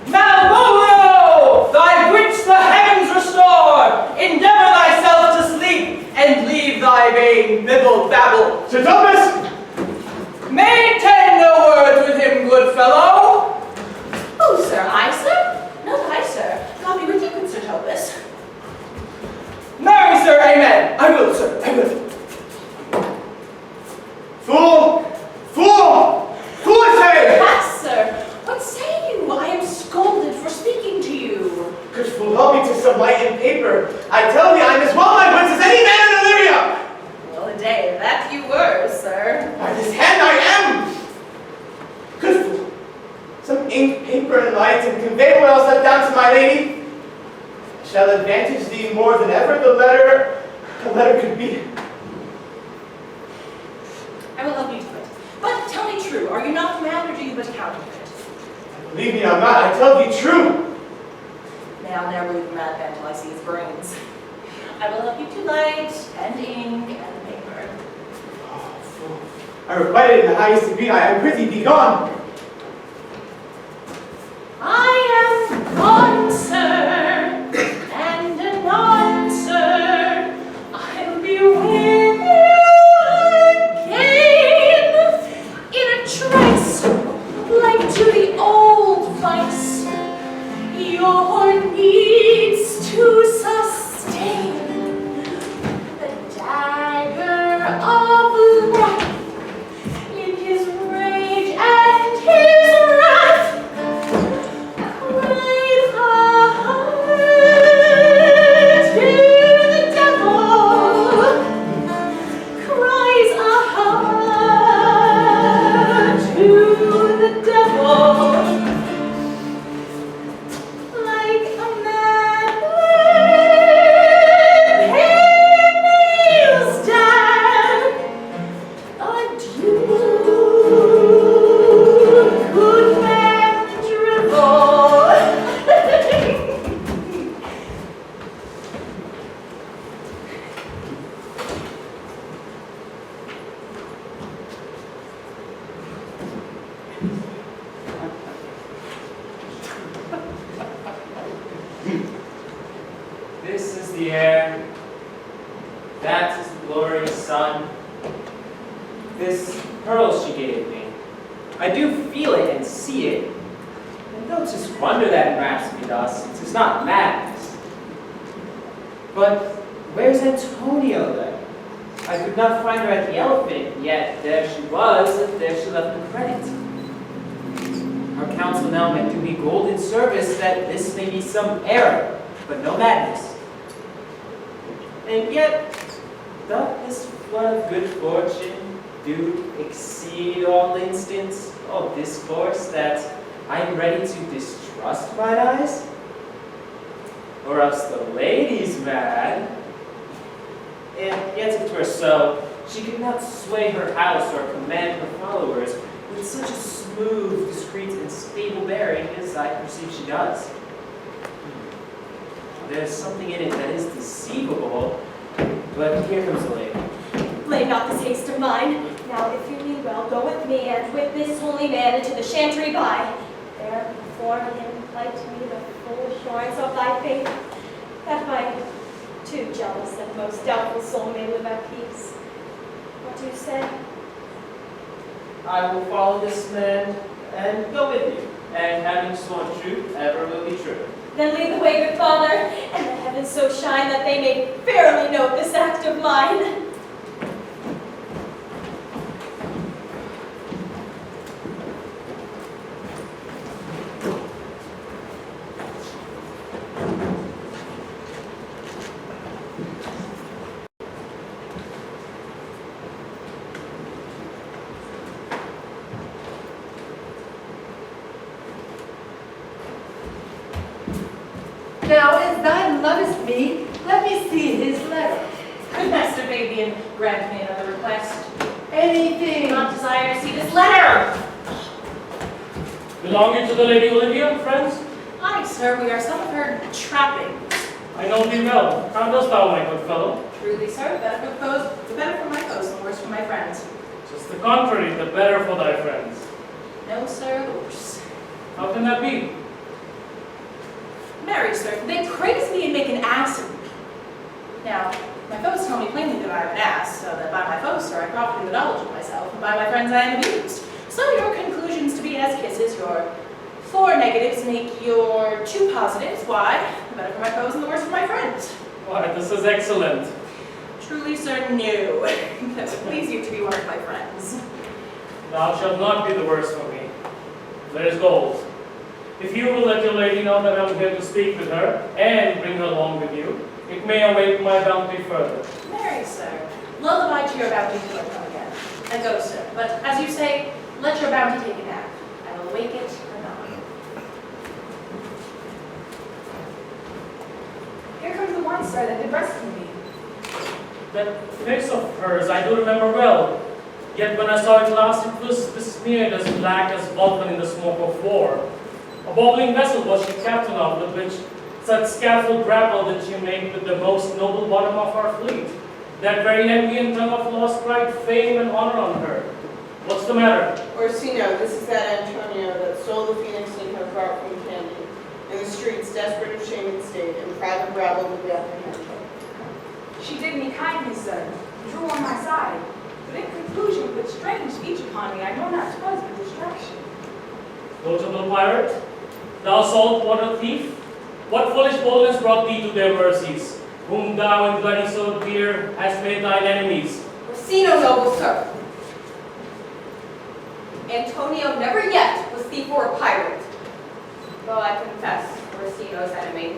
Malvolio! Thy wits the heavens restore! Endeavor thyself to sleep, and leave thy vain bibble babble. Sir Thomas! Maintain no words with him, good fellow! Oh, sir, I, sir? Not I, sir. God be with you, good Sir Thomas. Marry, sir, amen. I will, sir, I will. Fool! Fool! Fool, I say! Yes, sir. What say you? I am scolded for speaking to you. Good fool, help me to some light and paper. I tell thee, I'm as well my wits as any man in Illyria. Well, a day, that you were, sir. By this hand I am. Good fool. Some ink, paper, and light, and convey what I'll set down to my lady. shall advantage thee more than ever the letter could be. I will help you to it. But tell me true, are you not mad or do you but counterfeit? Believe me, I'm not. I tell thee true. May I'll never leave a madman till I see his brains. I will help you to light and ink and paper. Oh, fool. I requited in the highest degree. I prithee be gone. I am gone, sir, and anon, sir, I'll be with you again in a trice, like to the old vice, your needs to sustain the dagger of life in his rage and his wrath. This is the air. That is the glorious sun. This pearl she gave me. I do feel it and see it. And don't just wonder that enwraps me thus. It is not madness. But where's Antonio then? I could not find her at the Elephant, yet there she was, and there she left the credit. Our counsel now may do me golden service that this may be some error, but no madness. And yet, doth this flood of good fortune do exceed all instance of discourse that I am ready to distrust mine eyes? Or else the lady's mad. And yet if 'twere so, she could not sway her house or command her followers with such a smooth, discreet, and stable bearing as I perceive she does. There's something in it that is deceivable, but here comes the lady. Lay not this haste of mine. Now, if you mean well, go with me and with this holy man into the chantry by. There, before him, plight to me the full assurance of thy faith, that my too jealous and most doubtful soul may live at peace. What do you say? I will follow this man and go with you, and having sworn truth, ever will be true. Then lead the way, good Father, and the heavens so shine that they may fairly note this act of mine. Now, as thou lovest me, let me see his letter. Good Master Fabian, grant me another request. Anything. Not desire to see this letter. Belonging to the Lady Olivia, friends? Aye, sir, we are some of her trappings. I know thee well. How dost thou, my good fellow? Truly, sir, the better for my foes, the worse for my friends. Just the contrary, the better for thy friends. No, sir, the worse. How can that be? Marry, sir, they praise me and make an ass of me. Now, my foes tell me plainly that I am an ass, so that by my foes, sir, I profit in the knowledge of myself, and by my friends I am abused. So your conclusions to be as kisses, your 4 negatives make your 2 positives. Why? The better for my foes and the worse for my friends. Why, this is excellent. Truly, sir, no. That would please you to be one of my friends. Thou shalt not be the worse for me. There's gold. If you will let your lady know that I'm here to speak with her, and bring her along with you, it may await my bounty further. Marry, sir, lullaby to your bounty till I come again. And go, sir, but as you say, let your bounty take a nap. I will awake it anon. sir, that did rescue me. That face of hers I do remember well. Yet when I saw it last, it was besmeared as black as Vulcan in the smoke of war. A bobbling vessel was she captain of, with which such skillful grapple did she make with the most noble bottom of our fleet. That very envy and tongue of lost cried fame and honor on her. What's the matter? Orsino, this is that Antonio that stole the phoenix in her heart from Candy. In the streets, desperate of shame and state, and private rabble would be apprehended. She did me kindness, sir, drew on my side, but in conclusion put strange speech upon me. I know not 'twas but distraction. Notable pirate, thou salt water thief, what foolish boldness brought thee to their mercies, whom thou in bloody so dear hast made thine enemies? Orsino, noble sir. Antonio never yet was thief or a pirate, though I confess Orsino's enemy.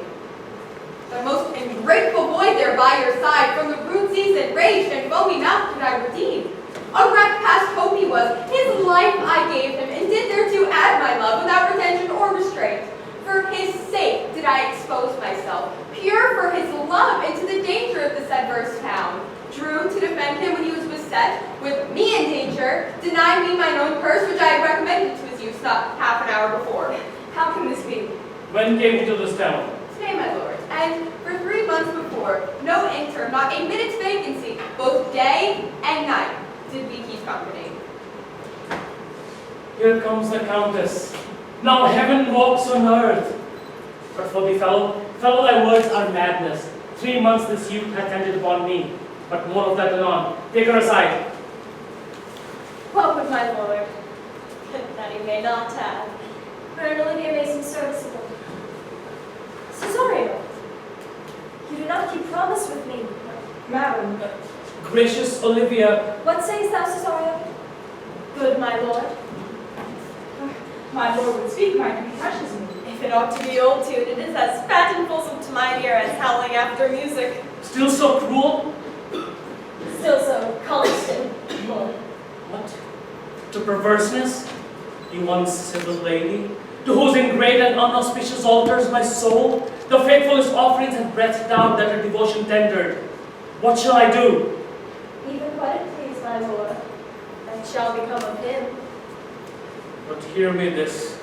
The most ungrateful boy there by your side, from the rude seas and raged and foamy mouth could I redeem. A wreck past hope he was, his life I gave him, and did thereto add my love without retention or restraint. For his sake did I expose myself, pure for his love, into the danger of this adverse town. Drew to defend him when he was beset, with me in danger, denied me mine own purse, which I had recommended to his use not half an hour before. How can this be? When came he to this town? Today, my lord, and for 3 months before, no interim, not a minute's vacancy, both day and night, did we keep company. Here comes the Countess. Now heaven walks on earth. But for the fellow, thy words are madness. 3 months this youth hath tended upon me. But more of that anon. Take her aside. Welcome, my lord. That he may not have. Baron Olivia may seem serviceable. Cesario, you do not keep promise with me. Madam, Gracious Olivia, What sayest thou, Cesario? Good, my lord. my lord would speak, my duty touches me. If it ought to be old tune, it is as fat and fulsome to my ear as howling after music. still so cruel? Still so constant. What? To perverseness? You once civil lady, to whose ingrate and unauspicious altars my soul, the faithfulest offerings and breath down that her devotion tendered. What shall I do? Even what it please, my lord, that shall become of him. But hear me this,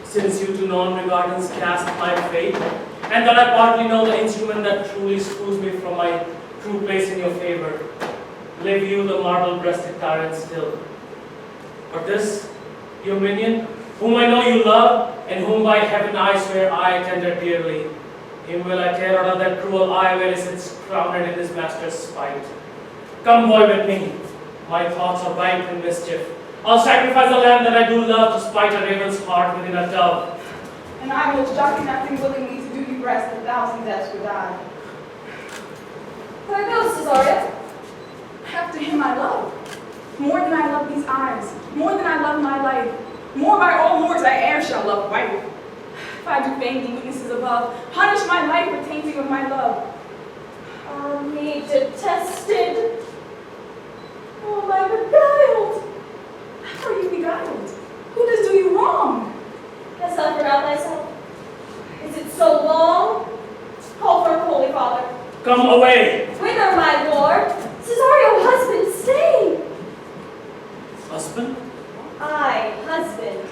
since you to non-regardance cast my fate, and that I partly know the instrument that truly screws me from my true place in your favor, live you the marble-breasted tyrant still. But this, your minion, whom I know you love, and whom by heaven I swear I tender dearly, him will I tear out of that cruel eye where he sits crowned in his master's spite. Come, boy, with me. My thoughts are ripe in mischief. I'll sacrifice the lamb that I do love to spite a raven's heart within a dove. And I will jockey nothing willingly to do you rest 1,000 deaths would die. Where goes Cesario? After him I love. More than I love these eyes, more than I love my life, more by all mores I e'er shall love wife. If I do feign the witnesses above, punish my life for tainting of my love. Ah, me detested. Oh, my beguiled. How are you beguiled? Who does do you wrong? Hast thou forgot thyself? Is it so long? Call for holy father. Come away. Whither, my lord? Cesario, husband, stay. Husband? Aye, husband.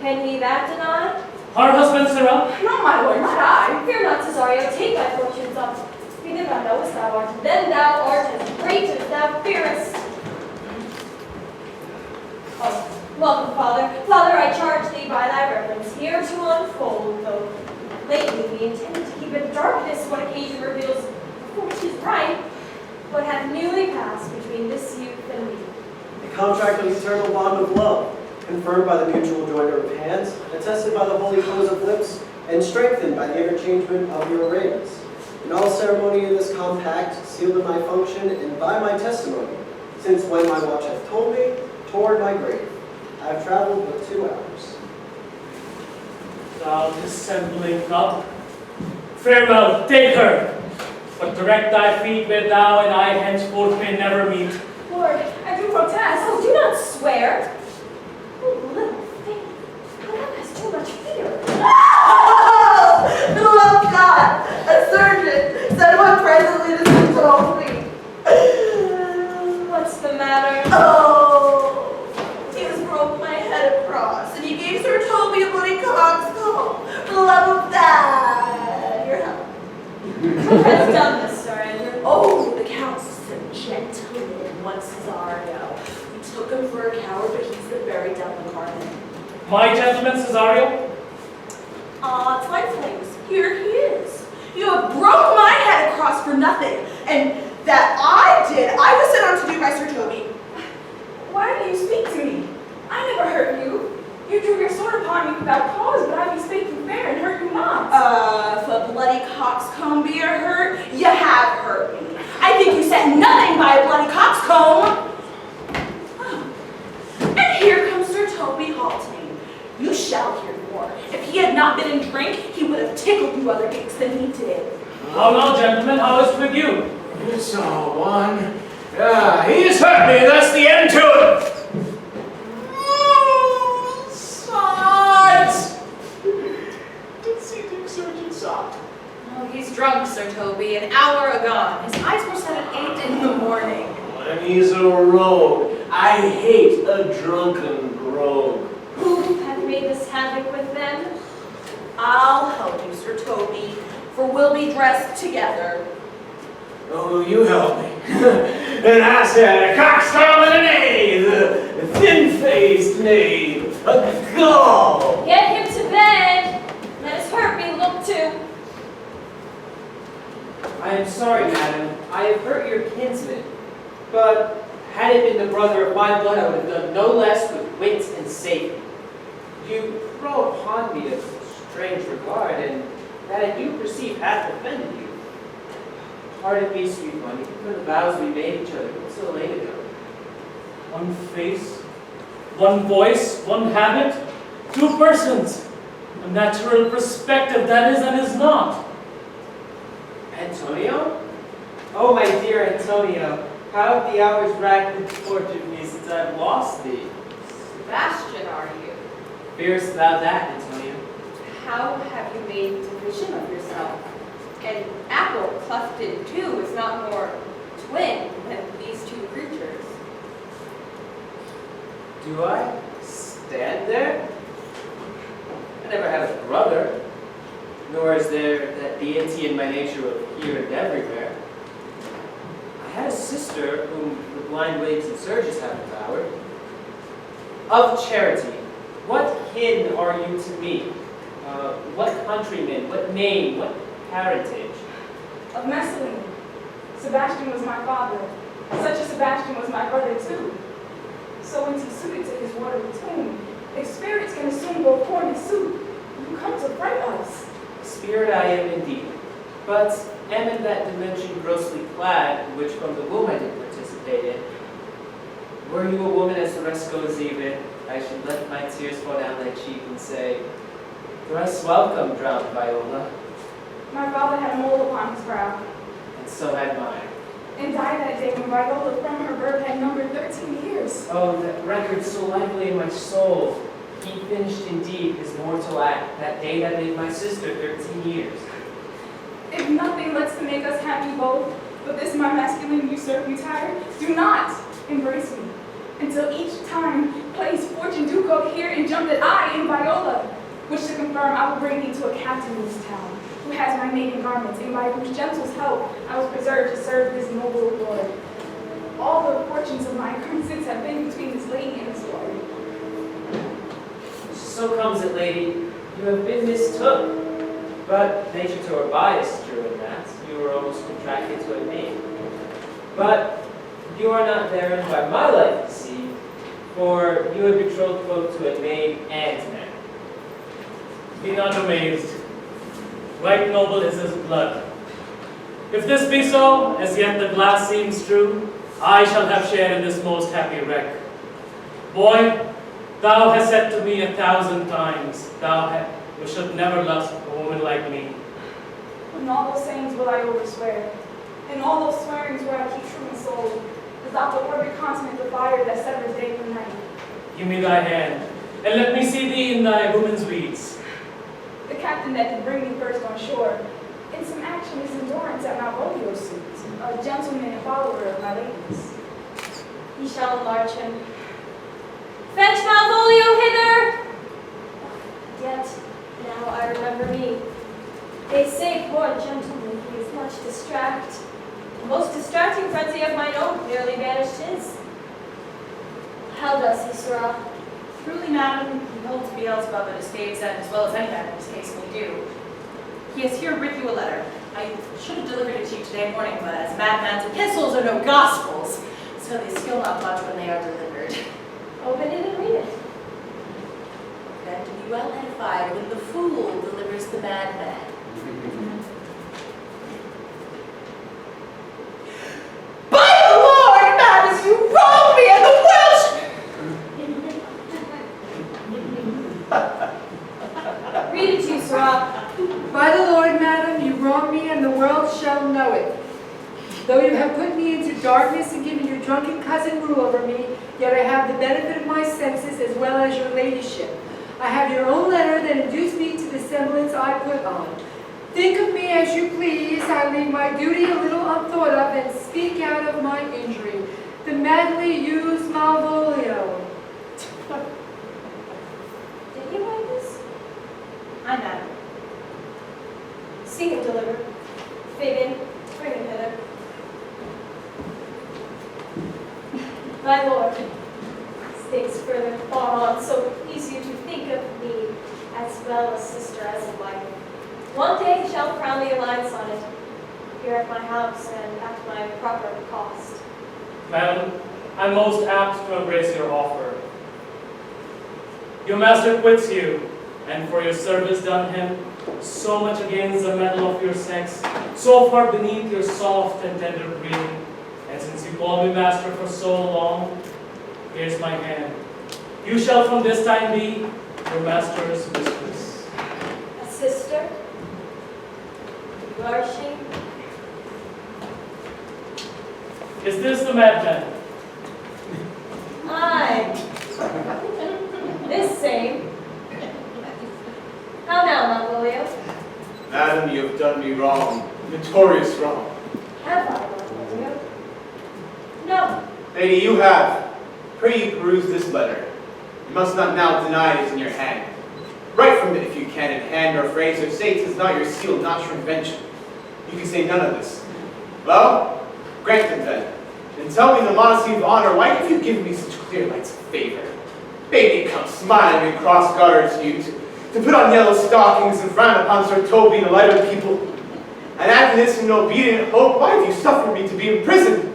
Can he that deny? Her husband, Sarah? No, my lord, not I. Fear not, Cesario, take thy fortunes up. Be that thou knowest thou art, then thou art as great as thou fearest. Oh, welcome, father. Father, I charge thee by thy reverence here to unfold, though lately we intended to keep in darkness what occasion reveals, before 'tis right, what hath newly passed between this youth and me. A contract of eternal bond of love, confirmed by the mutual joiner of hands, attested by the holy close of lips, and strengthened by the interchangement of your rings. In all ceremony in this compact, sealed in my function and by my testimony, since when my watch hath told me, toward my grave, I have traveled but 2 hours. Thou dissembling cup, farewell, take her, but direct thy feet where thou and I henceforth may never meet. Lord, I do protest. Oh, do not swear. Oh, little thing, thou hast too much fear. Oh, the love of God, a surgeon, said what matter? Oh, he has broke my head across, and he gave Sir Toby a bloody coxcomb for the love of that. Your help. Who has done this, Sir Andrew? Oh, the Count's a gentleman, once Cesario. We took him for a coward, but he's the very devil incarnate. My gentleman Cesario? It's my flames. Here he is. You have broke my head across for nothing, and that I did. I was sent on to do by Sir Toby. Why do you speak to me? I never hurt you. You drew your sword upon me without cause, but I be speaking fair and hurt you not. If a bloody coxcomb be a hurt, you have hurt me. I think you said nothing by a bloody coxcomb. And here comes Sir Toby halting. You shall hear more. If he had not been in drink, he would have tickled you other dicks than he did. How now, gentlemen, how is it with you? It's all one. He's hurt me, that's the end to it. Science! Conceited surgeon sock. Oh, he's drunk, Sir Toby, an hour agone. His eyes were set at 8 in the morning. And he's a rogue. I hate a drunken rogue. Who have made this havoc with them? I'll help you, Sir Toby, for we'll be dressed together. Oh, you help me. And I said, a coxcomb and a knave, a thin-faced knave, a gull. Get him to bed. Let his hurt be looked to. I am sorry, madam. I have hurt your kinsman. But had it been the brother of my blood, I would have done no less with wit and safety. You throw upon me a strange regard, and that I do perceive hath offended you. Pardon me, sweet one, even for the vows we made each other so late ago. One face, one voice, one habit, two persons. A natural perspective that is and is not. Antonio? Oh, my dear Antonio, how have the hours racked and tortured me since I've lost thee? Sebastian, are you? Fearest thou that, Antonio? How have you made division of yourself? An apple cleft in two is not more twin than these two creatures. Do I stand there? I never had a brother, nor is there that deity in my nature of here and everywhere. I had a sister whom the blind waves and surges have devoured. Of charity, what kin are you to me? What countryman, what name, what parentage? Of Messalene. Sebastian was my father. Such a Sebastian was my brother too. So when he suited to his watery tomb, if spirits can assume both form and suit, you come to fright us. Spirit I am indeed, but am in that dimension grossly clad, which from the womb I did participate in. Were you a woman as the rest goes even, I should let my tears fall down thy cheek and say, thrice welcome, drowned Viola. My father had a mole upon his brow, And so had mine. and died that day when Viola from her birth had numbered 13 years. Oh, that record so lively in my soul. He finished indeed his mortal act that day that made my sister 13 years. If nothing lets to make us happy both, but this my masculine usurp you tired, do not embrace me, until each time plays fortune do go here and jump that I am Viola, which to confirm I will bring thee to a captain in this town, who has my maiden garments, and by whose gentle's help I was preserved to serve this noble lord. All the fortunes of my crimsons have been between this lady and this lord. So comes it, lady, you have been mistook. But nature to her bias drew in that. You were almost contracted to a maid. But you are not therein by my life deceived, for you have betrothed both to a maid and man. Be not amazed. Right noble is his blood. If this be so, as yet the glass seems true, I shall have share in this most happy wreck. Boy, thou hast said to me 1,000 times, thou should never lust a woman like me. In all those sayings will I overswear, in all those swearings where I keep true and soul, without the orbit continent the fire that severs day from night. Give me thy hand, and let me see thee in thy woman's weeds. The captain that did bring me first on shore, in some action his endurance at my rodeo suit, a gentleman and follower of my ladies. he shall enlarge him. Fetch Malvolio hither! Yet, now I remember me. They say, poor gentleman, he is much distract. The most distracting frenzy of mine own nearly banished his. How does he, Sirrah? Truly, madam, he holds Beelzebub at his gates, and as well as any man in his case may do. He has here writ you a letter. I should have delivered it to you today morning, but as madman's epistles are no gospels, so they skill not much when they are delivered. Open it and read it. Then to be well edified when the fool delivers the madman. By the Lord, madam, you wrong me, and the Welsh... Read it to you, Sirrah. By the Lord, madam, you wrong me, and the world shall know it. Though you have put me into darkness and given your drunken cousin rule over me, yet I have the benefit of my senses as well as your ladyship. I have your own letter that induced me to the semblance I put on. Think of me as you please. I leave my duty a little unthought of and speak out of my injury. The madly used Malvolio. Did you write this? I know. See him deliver. Fabian, bring him hither. My lord, as things further far on, so please you to think of me as well a sister as a wife. One day shall crown the alliance on it, here at my house and at my proper cost. Madam, I'm most apt to embrace your offer. Your master quits you, and for your service done him, so much against the metal of your sex, so far beneath your soft and tender breeding, and since you call me master for so long, here's my hand. You shall from this time be your master's mistress. A sister? You are she? Is this the madman? Aye. This same. How now, Malvolio? Madam, you have done me wrong, notorious wrong. Have I, Malvolio? No. Lady, you have. Pray you peruse this letter. You must not now deny it is in your hand. Write from it if you can in hand or phrase, or say 'tis not your seal, not your invention. You can say none of this. Well, grant them then. And tell me in the modesty of honor, why have you given me such clear lights of favor? Bade me come smiling and cross garters you, to put on yellow stockings and frown upon Sir Toby and the light of the people. And after this in obedient hope, why have you suffered me to be imprisoned?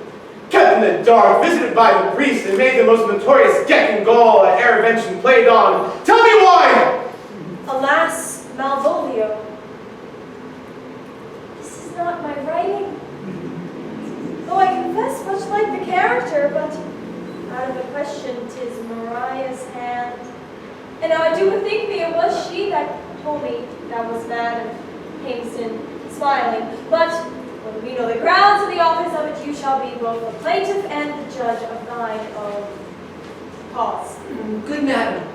Kept in the dark, visited by the priest, and made the most notorious Geck and Gaul that e'er invention played on. Tell me why! Alas, Malvolio, this is not my writing. Though I confess much like the character, but out of the question 'tis Mariah's hand. And now I do bethink me it was she that told me that was mad and hastened smiling. But when we know the grounds of the office of it, you shall be both the plaintiff and the judge of thine own cause. Good madam,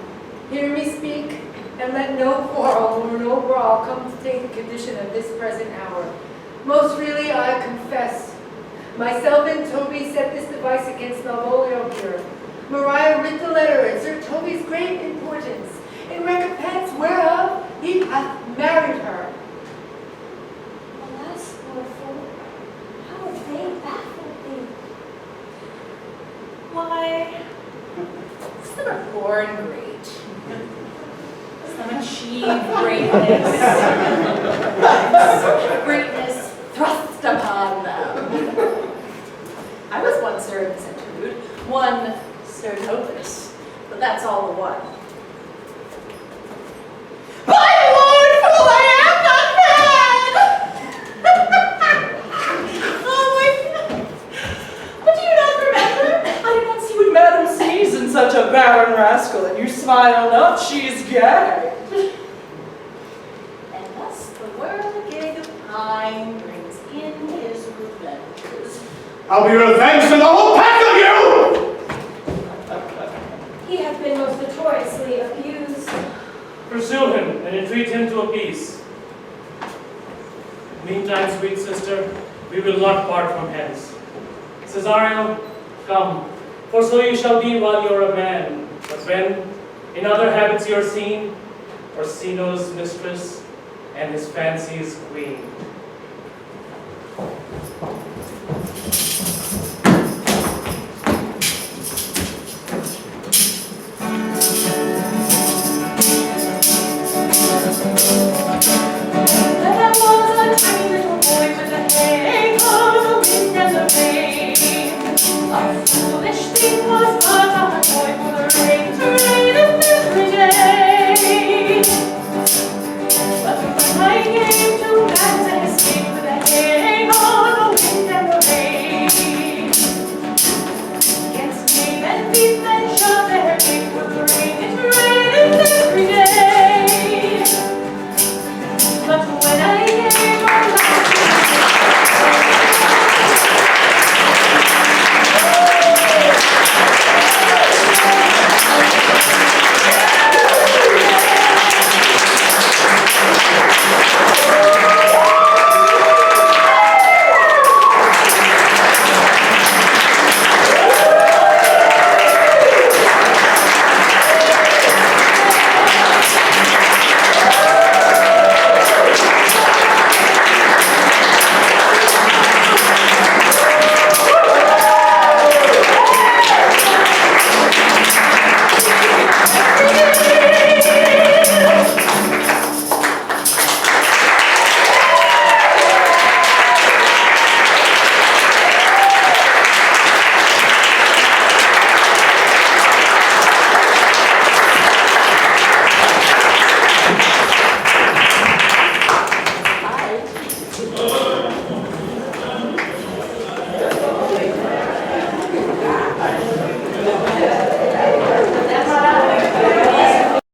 hear me speak, and let no quarrel nor no brawl come to take the condition of this present hour. Most really I confess, myself and Toby set this device against Malvolio here. Maria writ the letter in Sir Toby's great importance, in recompense whereof he hath married her. Alas, poor fool, how have they baffled thee? Why, some are born great. Some achieve greatness. Greatness thrust upon them. I was one Sir in Centude, one Sir Topus, but that's all the one. By the Lord, fool, I am not mad! Oh my God! But do you not remember? I did not see what Madam sees in such a barren rascal, and you smile not, she is gay. And thus the whirligig of time brings in his revenges. I'll be revenged on the whole pack of you! He hath been most notoriously abused. Pursue him and entreat him to a peace. Meantime, sweet sister, we will not part from hence. Cesario, come, For so you shall be while you are a man. But when in other habits you are seen, Orsino's mistress and his fancy's queen.